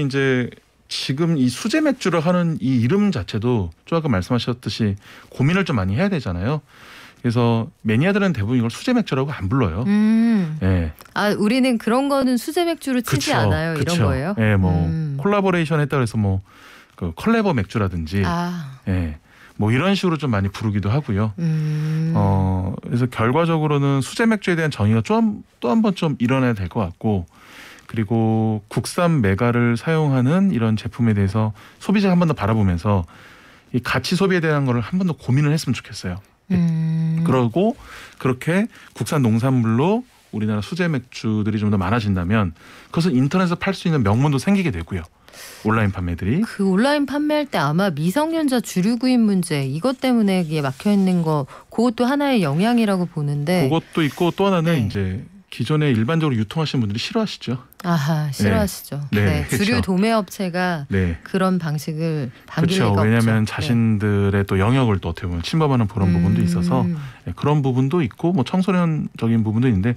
이 수제 맥주를 하는 이 이름 자체도 좀 아까 말씀하셨듯이 고민을 좀 많이 해야 되잖아요. 그래서 매니아들은 대부분 이걸 수제 맥주라고 안 불러요. 네. 아, 우리는 그런 거는 수제 맥주로 치지 않아요. 이런 거예요? 네, 뭐 콜라보레이션 했다 그래서 뭐 그 컬래버 맥주라든지, 네, 뭐 이런 식으로 좀 많이 부르기도 하고요. 그래서 결과적으로는 수제 맥주에 대한 정의가 또 한 번 좀 일어나야 될 것 같고, 그리고 국산 메가를 사용하는 이런 제품에 대해서 소비자가 한 번 더 바라보면서 이 가치 소비에 대한 거를 한 번 더 고민을 했으면 좋겠어요. 그러고 그렇게 국산 농산물로 우리나라 수제 맥주들이 좀 더 많아진다면 그것은 인터넷에서 팔 수 있는 명분도 생기게 되고요. 온라인 판매들이. 그 온라인 판매할 때 아마 미성년자 주류 구입 문제 이것 때문에 이게 막혀 있는 거 그것도 하나의 영향이라고 보는데. 그것도 있고 또 하나는 이제 기존에 일반적으로 유통하시는 분들이 싫어하시죠. 아하, 싫어하시죠. 네, 주류 그렇죠. 도매 업체가 그런 방식을 반길 리가 없죠. 왜냐하면 자신들의 또 영역을 또 어떻게 보면 침범하는 그런 부분도 있어서 그런 부분도 있고 뭐 청소년적인 부분도 있는데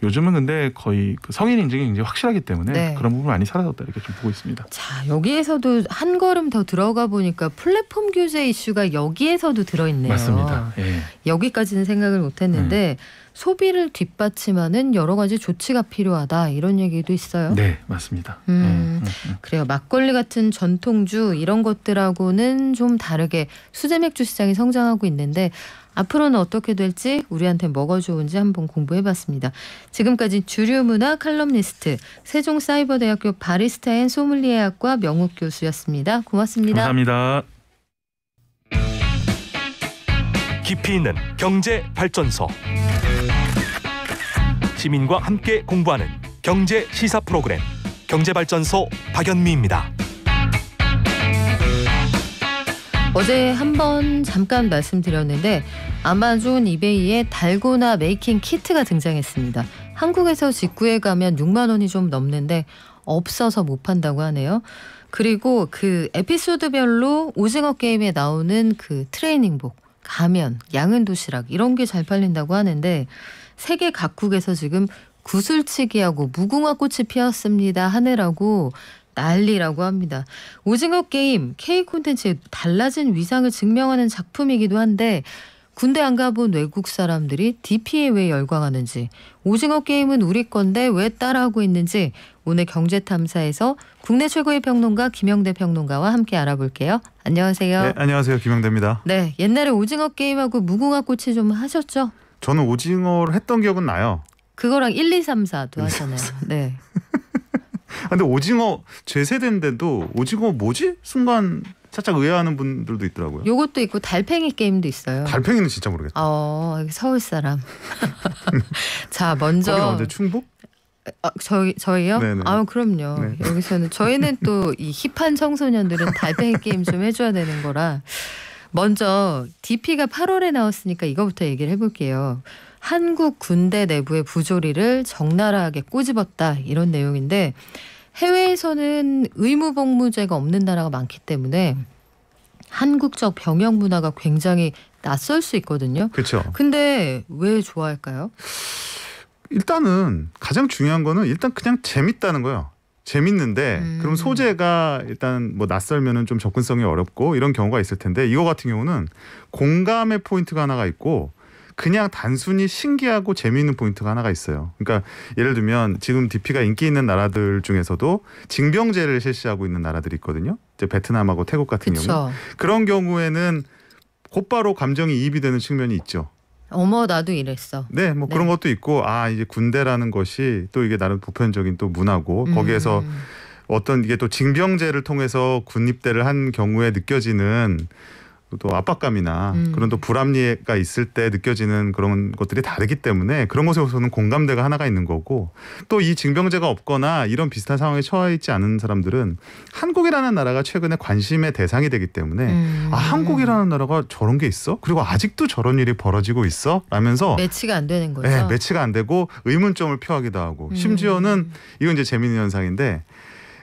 요즘은 근데 거의 그 성인 인증이 굉장히 확실하기 때문에 그런 부분 많이 사라졌다 이렇게 좀 보고 있습니다. 자, 여기에서도 한 걸음 더 들어가 보니까 플랫폼 규제 이슈가 여기에서도 들어있네요. 맞습니다. 여기까지는 생각을 못했는데 소비를 뒷받침하는 여러 가지 조치가 필요하다 이런 얘기도 있어요. 네, 맞습니다. 그래요. 막걸리 같은 전통주 이런 것들하고는 좀 다르게 수제 맥주 시장이 성장하고 있는데 앞으로는 어떻게 될지 우리한테 뭐가 좋은지 한번 공부해봤습니다. 지금까지 주류문화 칼럼니스트 세종사이버대학교 바리스타 앤 소믈리에학과 명욱 교수였습니다. 고맙습니다. 감사합니다. 깊이 있는 경제 발전소. 시민과 함께 공부하는 경제 시사 프로그램 경제발전소 박연미입니다. 어제 한번 잠깐 말씀드렸는데 아마존 이베이에 달고나 메이킹 키트가 등장했습니다. 한국에서 직구해 가면 6만 원이 좀 넘는데 없어서 못 판다고 하네요. 그리고 그 에피소드별로 오징어 게임에 나오는 그 트레이닝복, 가면, 양은 도시락 이런 게 잘 팔린다고 하는데 세계 각국에서 지금 구슬치기하고 무궁화 꽃이 피었습니다 하느라고 난리라고 합니다. 오징어 게임 K 콘텐츠의 달라진 위상을 증명하는 작품이기도 한데 군대 안 가본 외국 사람들이 DP에 왜 열광하는지, 오징어 게임은 우리 건데 왜 따라하고 있는지 오늘 경제탐사에서 국내 최고의 평론가 김영대 평론가와 함께 알아볼게요. 안녕하세요. 네, 안녕하세요. 김영대입니다. 네, 옛날에 오징어 게임하고 무궁화 꽃이 좀 하셨죠? 저는 오징어를 했던 기억은 나요. 그거랑 1, 2, 3, 4도 하잖아요. 네. 근데 오징어 제 세대인데도 오징어 뭐지? 순간 살짝 의아하는 분들도 있더라고요. 요것도 있고 달팽이 게임도 있어요. 달팽이는 진짜 모르겠다. 서울 사람. 자, 먼저. 거기는 언제 충북? 저희요? 네네. 그럼요. 네. 여기서는 저희는 또 이 힙한 청소년들은 달팽이 게임 좀 해줘야 되는 거라. 먼저 DP가 8월에 나왔으니까 이거부터 얘기를 해볼게요. 한국 군대 내부의 부조리를 적나라하게 꼬집었다 이런 내용인데 해외에서는 의무복무제가 없는 나라가 많기 때문에 한국적 병역 문화가 굉장히 낯설 수 있거든요. 그렇죠. 근데 왜 좋아할까요? 일단은 가장 중요한 거는 일단 그냥 재밌다는 거예요. 재밌는데 그럼 소재가 일단 뭐 낯설면은 좀 접근성이 어렵고 이런 경우가 있을 텐데 이거 같은 경우는 공감의 포인트가 하나가 있고 그냥 단순히 신기하고 재미있는 포인트가 하나가 있어요. 그러니까 예를 들면 지금 DP가 인기 있는 나라들 중에서도 징병제를 실시하고 있는 나라들이 있거든요. 이제 베트남하고 태국 같은 경우. 그런 경우에는 곧바로 감정이 이입이 되는 측면이 있죠. 어머 나도 이랬어. 네, 뭐 그런 것도 있고 이제 군대라는 것이 또 이게 나름 보편적인 또 문화고 거기에서 어떤 이게 또 징병제를 통해서 군입대를 한 경우에 느껴지는 또 압박감이나 그런 또 불합리가 있을 때 느껴지는 그런 것들이 다르기 때문에 그런 것에서는 공감대가 하나가 있는 거고 또 이 징병제가 없거나 이런 비슷한 상황에 처해 있지 않은 사람들은 한국이라는 나라가 최근에 관심의 대상이 되기 때문에 한국이라는 나라가 저런 게 있어? 그리고 아직도 저런 일이 벌어지고 있어? 라면서 매치가 안 되는 거죠. 네, 매치가 안 되고 의문점을 표하기도 하고 심지어는 이건 이제 재미있는 현상인데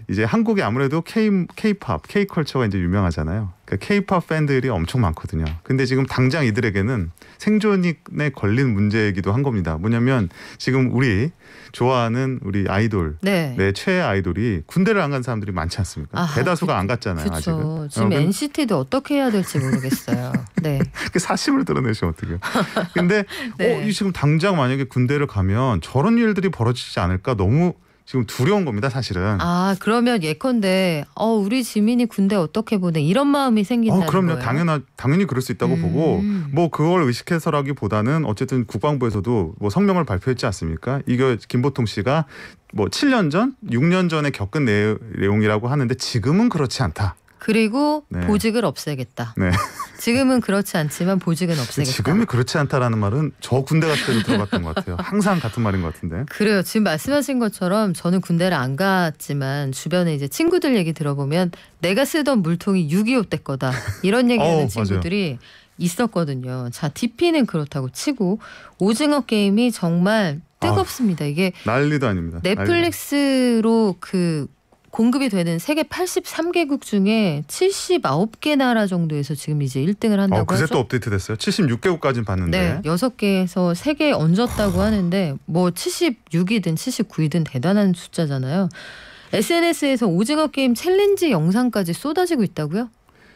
이제 한국이 아무래도 K-팝, K-컬처가 이제 유명하잖아요. K-팝 팬들이 엄청 많거든요. 근데 지금 당장 이들에게는 생존에 걸린 문제이기도 한 겁니다. 뭐냐면 지금 우리 좋아하는 우리 아이돌, 네, 최애 아이돌이 군대를 안 간 사람들이 많지 않습니까? 대다수가 안 갔잖아요. 그쵸. 아직은. 지금 NCT도 어떻게 해야 될지 모르겠어요. 네. 그 사심을 드러내시면 어떡해요. 근데 네. 지금 당장 만약에 군대를 가면 저런 일들이 벌어지지 않을까 너무 지금 두려운 겁니다, 사실은. 그러면 예컨대 우리 지민이 군대 어떻게 보내 이런 마음이 생긴다는 그럼요. 거예요? 당연히 그럴 수 있다고 보고 뭐 그걸 의식해서라기보다는 어쨌든 국방부에서도 뭐 성명을 발표했지 않습니까? 이거 김보통 씨가 뭐 7년 전, 6년 전에 겪은 내용이라고 하는데 지금은 그렇지 않다. 그리고 보직을 없애겠다. 네. 지금은 그렇지 않지만 보직은 없애겠다. 지금이 그렇지 않다라는 말은 저 군대 갔을 때도 들어봤던 것 같아요. 항상 같은 말인 것 같은데. 그래요. 지금 말씀하신 것처럼 저는 군대를 안 갔지만 주변에 이제 친구들 얘기 들어보면 내가 쓰던 물통이 6.25 때 거다. 이런 얘기하는 친구들이 맞아요. 있었거든요. 자, DP는 그렇다고 치고 오징어 게임이 정말 뜨겁습니다. 이게 난리도 아닙니다. 넷플릭스로 공급이 되는 세계 83개국 중에 79개 나라 정도에서 지금 이제 1등을 한다고 그새 하죠. 또 업데이트 됐어요. 76개국까지는 봤는데. 네. 6개에서 3개에 얹었다고 하는데 뭐 76이든 79이든 대단한 숫자잖아요. SNS에서 오징어 게임 챌린지 영상까지 쏟아지고 있다고요?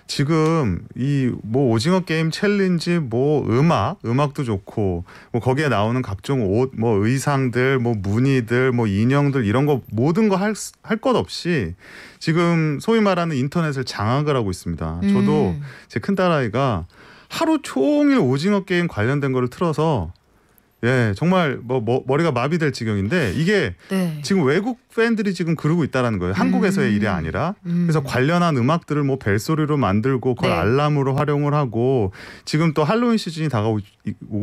지금 이 뭐 오징어 게임 챌린지 뭐 음악도 좋고 뭐 거기에 나오는 각종 옷 뭐 의상들 뭐 무늬들 뭐 인형들 이런 거 모든 거 할 것 없이 지금 소위 말하는 인터넷을 장악을 하고 있습니다. 저도 제 큰딸아이가 하루 종일 오징어 게임 관련된 거를 틀어서 정말 머리가 마비될 지경인데 이게 지금 외국 팬들이 지금 그러고 있다라는 거예요. 한국에서의 일이 아니라. 그래서 관련한 음악들을 뭐 벨소리로 만들고 그걸 알람으로 활용을 하고 지금 또 할로윈 시즌이 다가오고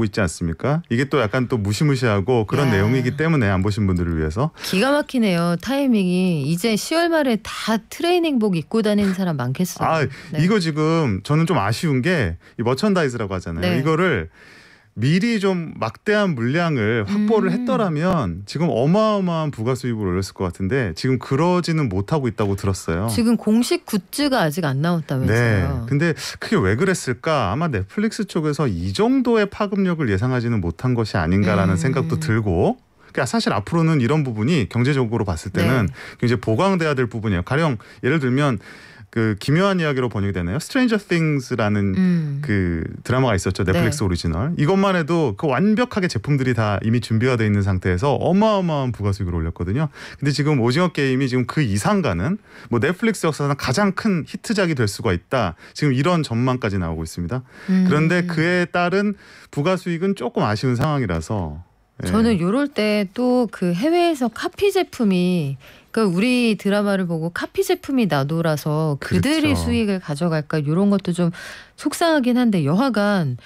있지 않습니까? 이게 또 약간 또 무시무시하고 그런 내용이기 때문에 안 보신 분들을 위해서. 기가 막히네요. 타이밍이. 이제 10월 말에 다 트레이닝복 입고 다니는 사람 많겠어요. 이거 지금 저는 좀 아쉬운 게 이 머천다이즈라고 하잖아요. 이거를 미리 좀 막대한 물량을 확보를 했더라면 지금 어마어마한 부가 수입을 올렸을 것 같은데 지금 그러지는 못하고 있다고 들었어요. 지금 공식 굿즈가 아직 안 나왔다면서요. 근데 그게 왜 그랬을까? 아마 넷플릭스 쪽에서 이 정도의 파급력을 예상하지는 못한 것이 아닌가라는 생각도 들고 그러니까 사실 앞으로는 이런 부분이 경제적으로 봤을 때는 굉장히 보강돼야 될 부분이에요. 가령 예를 들면 그 기묘한 이야기로 번역이 되나요? 스트레인저 띵스라는 그 드라마가 있었죠. 넷플릭스 오리지널. 이것만 해도 그 완벽하게 제품들이 다 이미 준비가 돼 있는 상태에서 어마어마한 부가수익을 올렸거든요. 근데 지금 오징어 게임이 지금 그 이상 가는 뭐 넷플릭스 역사상 가장 큰 히트작이 될 수가 있다. 지금 이런 전망까지 나오고 있습니다. 그런데 그에 따른 부가수익은 조금 아쉬운 상황이라서 저는 요럴 때 또 그 해외에서 카피 제품이 그러니까 우리 드라마를 보고 카피 제품이 나돌아서 그들이 수익을 가져갈까 이런 것도 좀 속상하긴 한데 여하간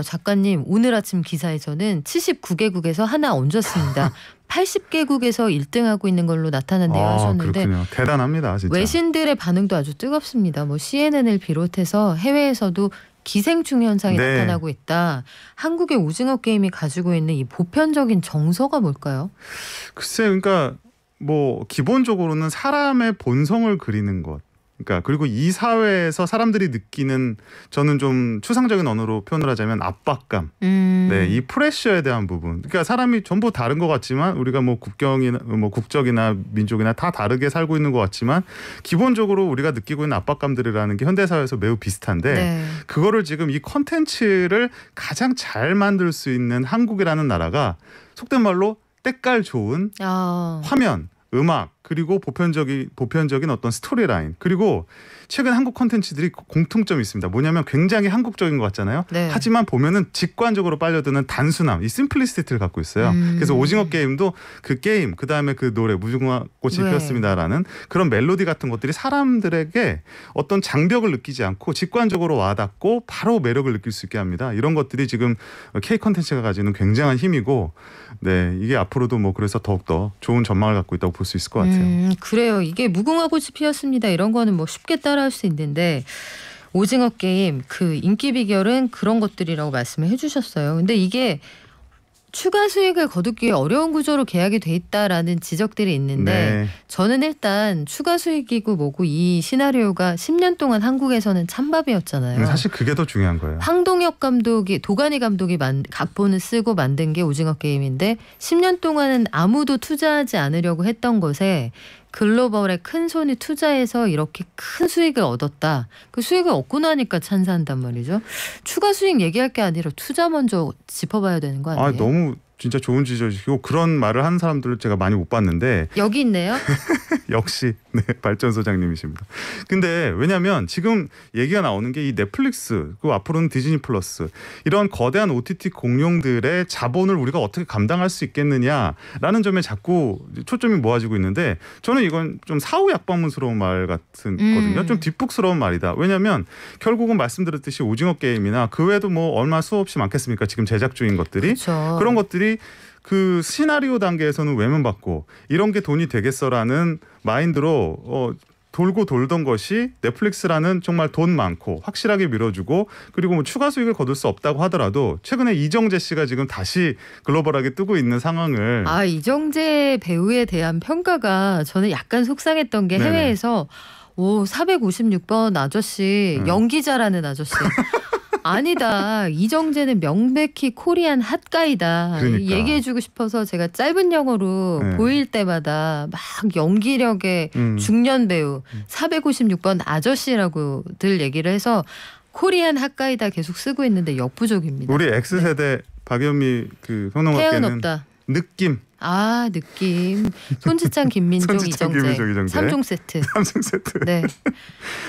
작가님 오늘 아침 기사에서는 79개국에서 하나 얹었습니다. 80개국에서 1등하고 있는 걸로 나타났네요 하셨는데 그렇군요. 대단합니다. 진짜. 외신들의 반응도 아주 뜨겁습니다. 뭐 CNN을 비롯해서 해외에서도 기생충 현상이 나타나고 있다. 한국의 오징어 게임이 가지고 있는 이 보편적인 정서가 뭘까요? 글쎄, 그러니까 뭐 기본적으로는 사람의 본성을 그리는 것. 그러니까 그리고 이 사회에서 사람들이 느끼는 저는 좀 추상적인 언어로 표현을 하자면 압박감. 이 프레셔에 대한 부분. 그러니까 사람이 전부 다른 것 같지만 우리가 뭐 국경이나 뭐 국적이나 민족이나 다 다르게 살고 있는 것 같지만 기본적으로 우리가 느끼고 있는 압박감들이라는 게 현대 사회에서 매우 비슷한데 그거를 지금 이 컨텐츠를 가장 잘 만들 수 있는 한국이라는 나라가 속된 말로 때깔 좋은 화면, 음악 그리고 보편적인 어떤 스토리라인 그리고 최근 한국 콘텐츠들이 공통점이 있습니다. 뭐냐면 굉장히 한국적인 것 같잖아요. 하지만 보면은 직관적으로 빨려드는 단순함, 이 심플리시티를 갖고 있어요. 그래서 오징어 게임도 그 게임, 그다음에 그 노래 무궁화꽃이 피었습니다라는 그런 멜로디 같은 것들이 사람들에게 어떤 장벽을 느끼지 않고 직관적으로 와닿고 바로 매력을 느낄 수 있게 합니다. 이런 것들이 지금 K 콘텐츠가 가지는 굉장한 힘이고 이게 앞으로도 뭐 그래서 더욱더 좋은 전망을 갖고 있다고 볼 수 있을 것 같아요. 그래요. 이게 무궁화꽃이 피었습니다. 이런 거는 뭐 쉽게 따라할 수 있는데 오징어 게임 그 인기 비결은 그런 것들이라고 말씀을 해주셨어요. 근데 이게 추가 수익을 거두기 어려운 구조로 계약이 돼 있다라는 지적들이 있는데 네. 저는 일단 추가 수익이고 뭐고 이 시나리오가 10년 동안 한국에서는 찬밥이었잖아요. 사실 그게 더 중요한 거예요. 황동혁 감독이 도가니 감독이 각본을 쓰고 만든 게 오징어 게임인데 10년 동안은 아무도 투자하지 않으려고 했던 것에 글로벌의 큰 손이 투자해서 이렇게 큰 수익을 얻었다. 그 수익을 얻고 나니까 찬사한단 말이죠. 추가 수익 얘기할 게 아니라 투자 먼저 짚어봐야 되는 거 아니에요? 너무 진짜 좋은 지적이고 그런 말을 하는 사람들을 제가 많이 못 봤는데 여기 있네요. 역시 네, 발전소장님이십니다. 근데 왜냐하면 지금 얘기가 나오는 게 이 넷플릭스 그리고 앞으로는 디즈니 플러스 이런 거대한 OTT 공룡들의 자본을 우리가 어떻게 감당할 수 있겠느냐라는 점에 자꾸 초점이 모아지고 있는데 저는 이건 좀 사후약방문스러운 말 같거든요. 좀 뒷북스러운 말이다. 왜냐하면 결국은 말씀드렸듯이 오징어 게임이나 그 외에도 뭐 얼마 수없이 많겠습니까? 지금 제작 중인 것들이. 그쵸. 그런 것들이 그 시나리오 단계에서는 외면받고 이런 게 돈이 되겠어라는 마인드로 돌고 돌던 것이 넷플릭스라는 정말 돈 많고 확실하게 밀어주고 그리고 뭐 추가 수익을 거둘 수 없다고 하더라도 최근에 이정재 씨가 지금 다시 글로벌하게 뜨고 있는 상황을 이정재 배우에 대한 평가가 저는 약간 속상했던 게 해외에서 456번 아저씨 연기자라는 아저씨 아니다. 이정재는 명백히 코리안 핫가이다. 그러니까. 얘기해주고 싶어서 제가 짧은 영어로 보일 때마다 막 연기력의 중년 배우 456번 아저씨라고들 얘기를 해서 코리안 핫가이다 계속 쓰고 있는데 역부족입니다. 우리 X세대 박연미 그 평론가께는 태연 없다. 느낌. 느낌. 손지창, 김민종, 이정재. 3종 세트. 3종 세트. 네.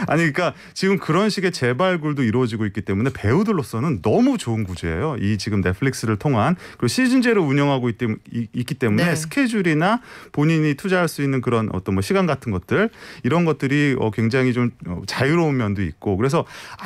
아니 그러니까 지금 그런 식의 재발굴도 이루어지고 있기 때문에 배우들로서는 너무 좋은 구조예요. 이 지금 넷플릭스를 통한 그리고 시즌제를 운영하고 있기 때문에 네. 스케줄이나 본인이 투자할 수 있는 그런 어떤 뭐 시간 같은 것들 이런 것들이 굉장히 좀 자유로운 면도 있고 그래서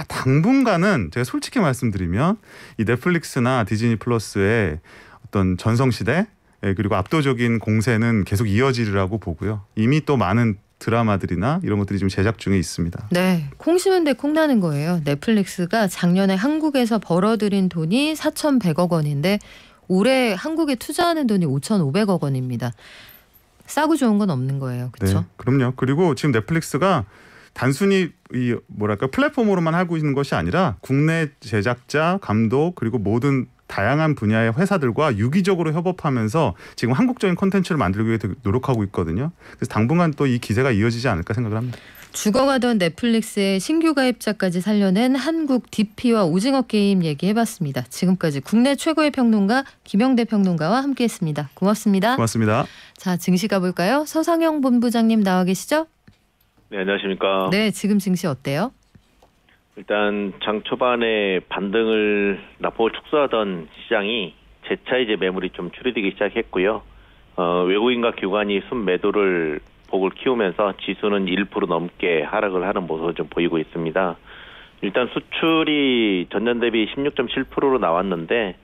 당분간은 제가 솔직히 말씀드리면 이 넷플릭스나 디즈니 플러스의 어떤 전성시대 그리고 압도적인 공세는 계속 이어지리라고 보고요. 이미 또 많은 드라마들이나 이런 것들이 지금 제작 중에 있습니다. 네, 콩 심은데 콩 나는 거예요. 넷플릭스가 작년에 한국에서 벌어들인 돈이 4,100억 원인데 올해 한국에 투자하는 돈이 5,500억 원입니다. 싸고 좋은 건 없는 거예요. 그렇죠? 네, 그럼요. 그리고 지금 넷플릭스가 단순히 이 플랫폼으로만 하고 있는 것이 아니라 국내 제작자, 감독 그리고 모든 다양한 분야의 회사들과 유기적으로 협업하면서 지금 한국적인 콘텐츠를 만들기 위해 노력하고 있거든요. 그래서 당분간 또 이 기세가 이어지지 않을까 생각을 합니다. 죽어가던 넷플릭스의 신규 가입자까지 살려낸 한국 DP와 오징어 게임 얘기해봤습니다. 지금까지 국내 최고의 평론가 김영대 평론가와 함께했습니다. 고맙습니다. 고맙습니다. 자, 증시 가볼까요? 서상영 본부장님 나와 계시죠? 네, 안녕하십니까. 네, 지금 증시 어때요? 일단 장 초반에 반등을 낙폭을 축소하던 시장이 재차 이제 매물이 좀 줄어들기 시작했고요. 외국인과 기관이 순매도를 폭을 키우면서 지수는 1% 넘게 하락을 하는 모습을 좀 보이고 있습니다. 일단 수출이 전년 대비 16.7%로 나왔는데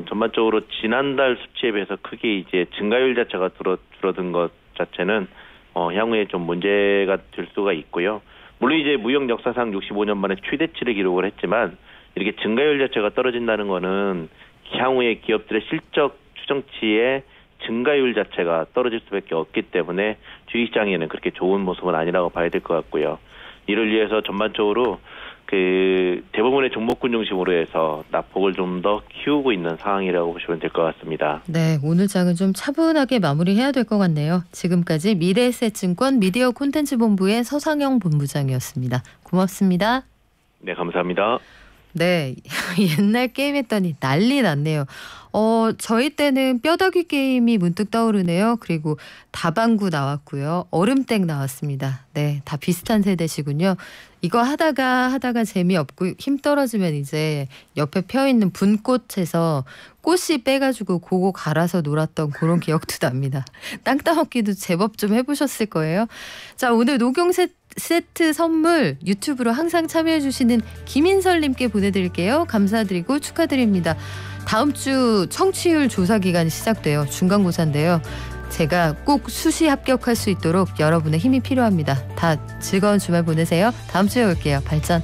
전반적으로 지난달 수치에 비해서 크게 이제 증가율 자체가 줄어든 것 자체는 향후에 좀 문제가 될 수가 있고요. 물론 이제 무역 역사상 65년 만에 최대치를 기록을 했지만 이렇게 증가율 자체가 떨어진다는 거는 향후에 기업들의 실적 추정치의 증가율 자체가 떨어질 수밖에 없기 때문에 주식시장에는 그렇게 좋은 모습은 아니라고 봐야 될 것 같고요. 이를 위해서 전반적으로 그 대부분의 종목군 중심으로 해서 낙폭을 좀 더 키우고 있는 상황이라고 보시면 될 것 같습니다. 네, 오늘 장은 좀 차분하게 마무리해야 될 것 같네요. 지금까지 미래에셋증권 미디어 콘텐츠 본부의 서상영 본부장이었습니다. 고맙습니다. 네, 감사합니다. 네, 옛날 게임 했더니 난리 났네요. 저희 때는 뼈다귀 게임이 문득 떠오르네요. 그리고 다방구 나왔고요. 얼음땡 나왔습니다. 네, 다 비슷한 세대시군요. 이거 하다가 재미없고 힘 떨어지면 이제 옆에 펴있는 분꽃에서 꽃씨 빼가지고 그거 갈아서 놀았던 그런 기억도 납니다. 땅 따먹기도 제법 좀 해보셨을 거예요. 자, 오늘 녹용 세트 선물 유튜브로 항상 참여해주시는 김인설님께 보내드릴게요. 감사드리고 축하드립니다. 다음 주 청취율 조사 기간이 시작돼요. 중간고사인데요. 제가 꼭 수시 합격할 수 있도록 여러분의 힘이 필요합니다. 다 즐거운 주말 보내세요. 다음 주에 올게요. 발전.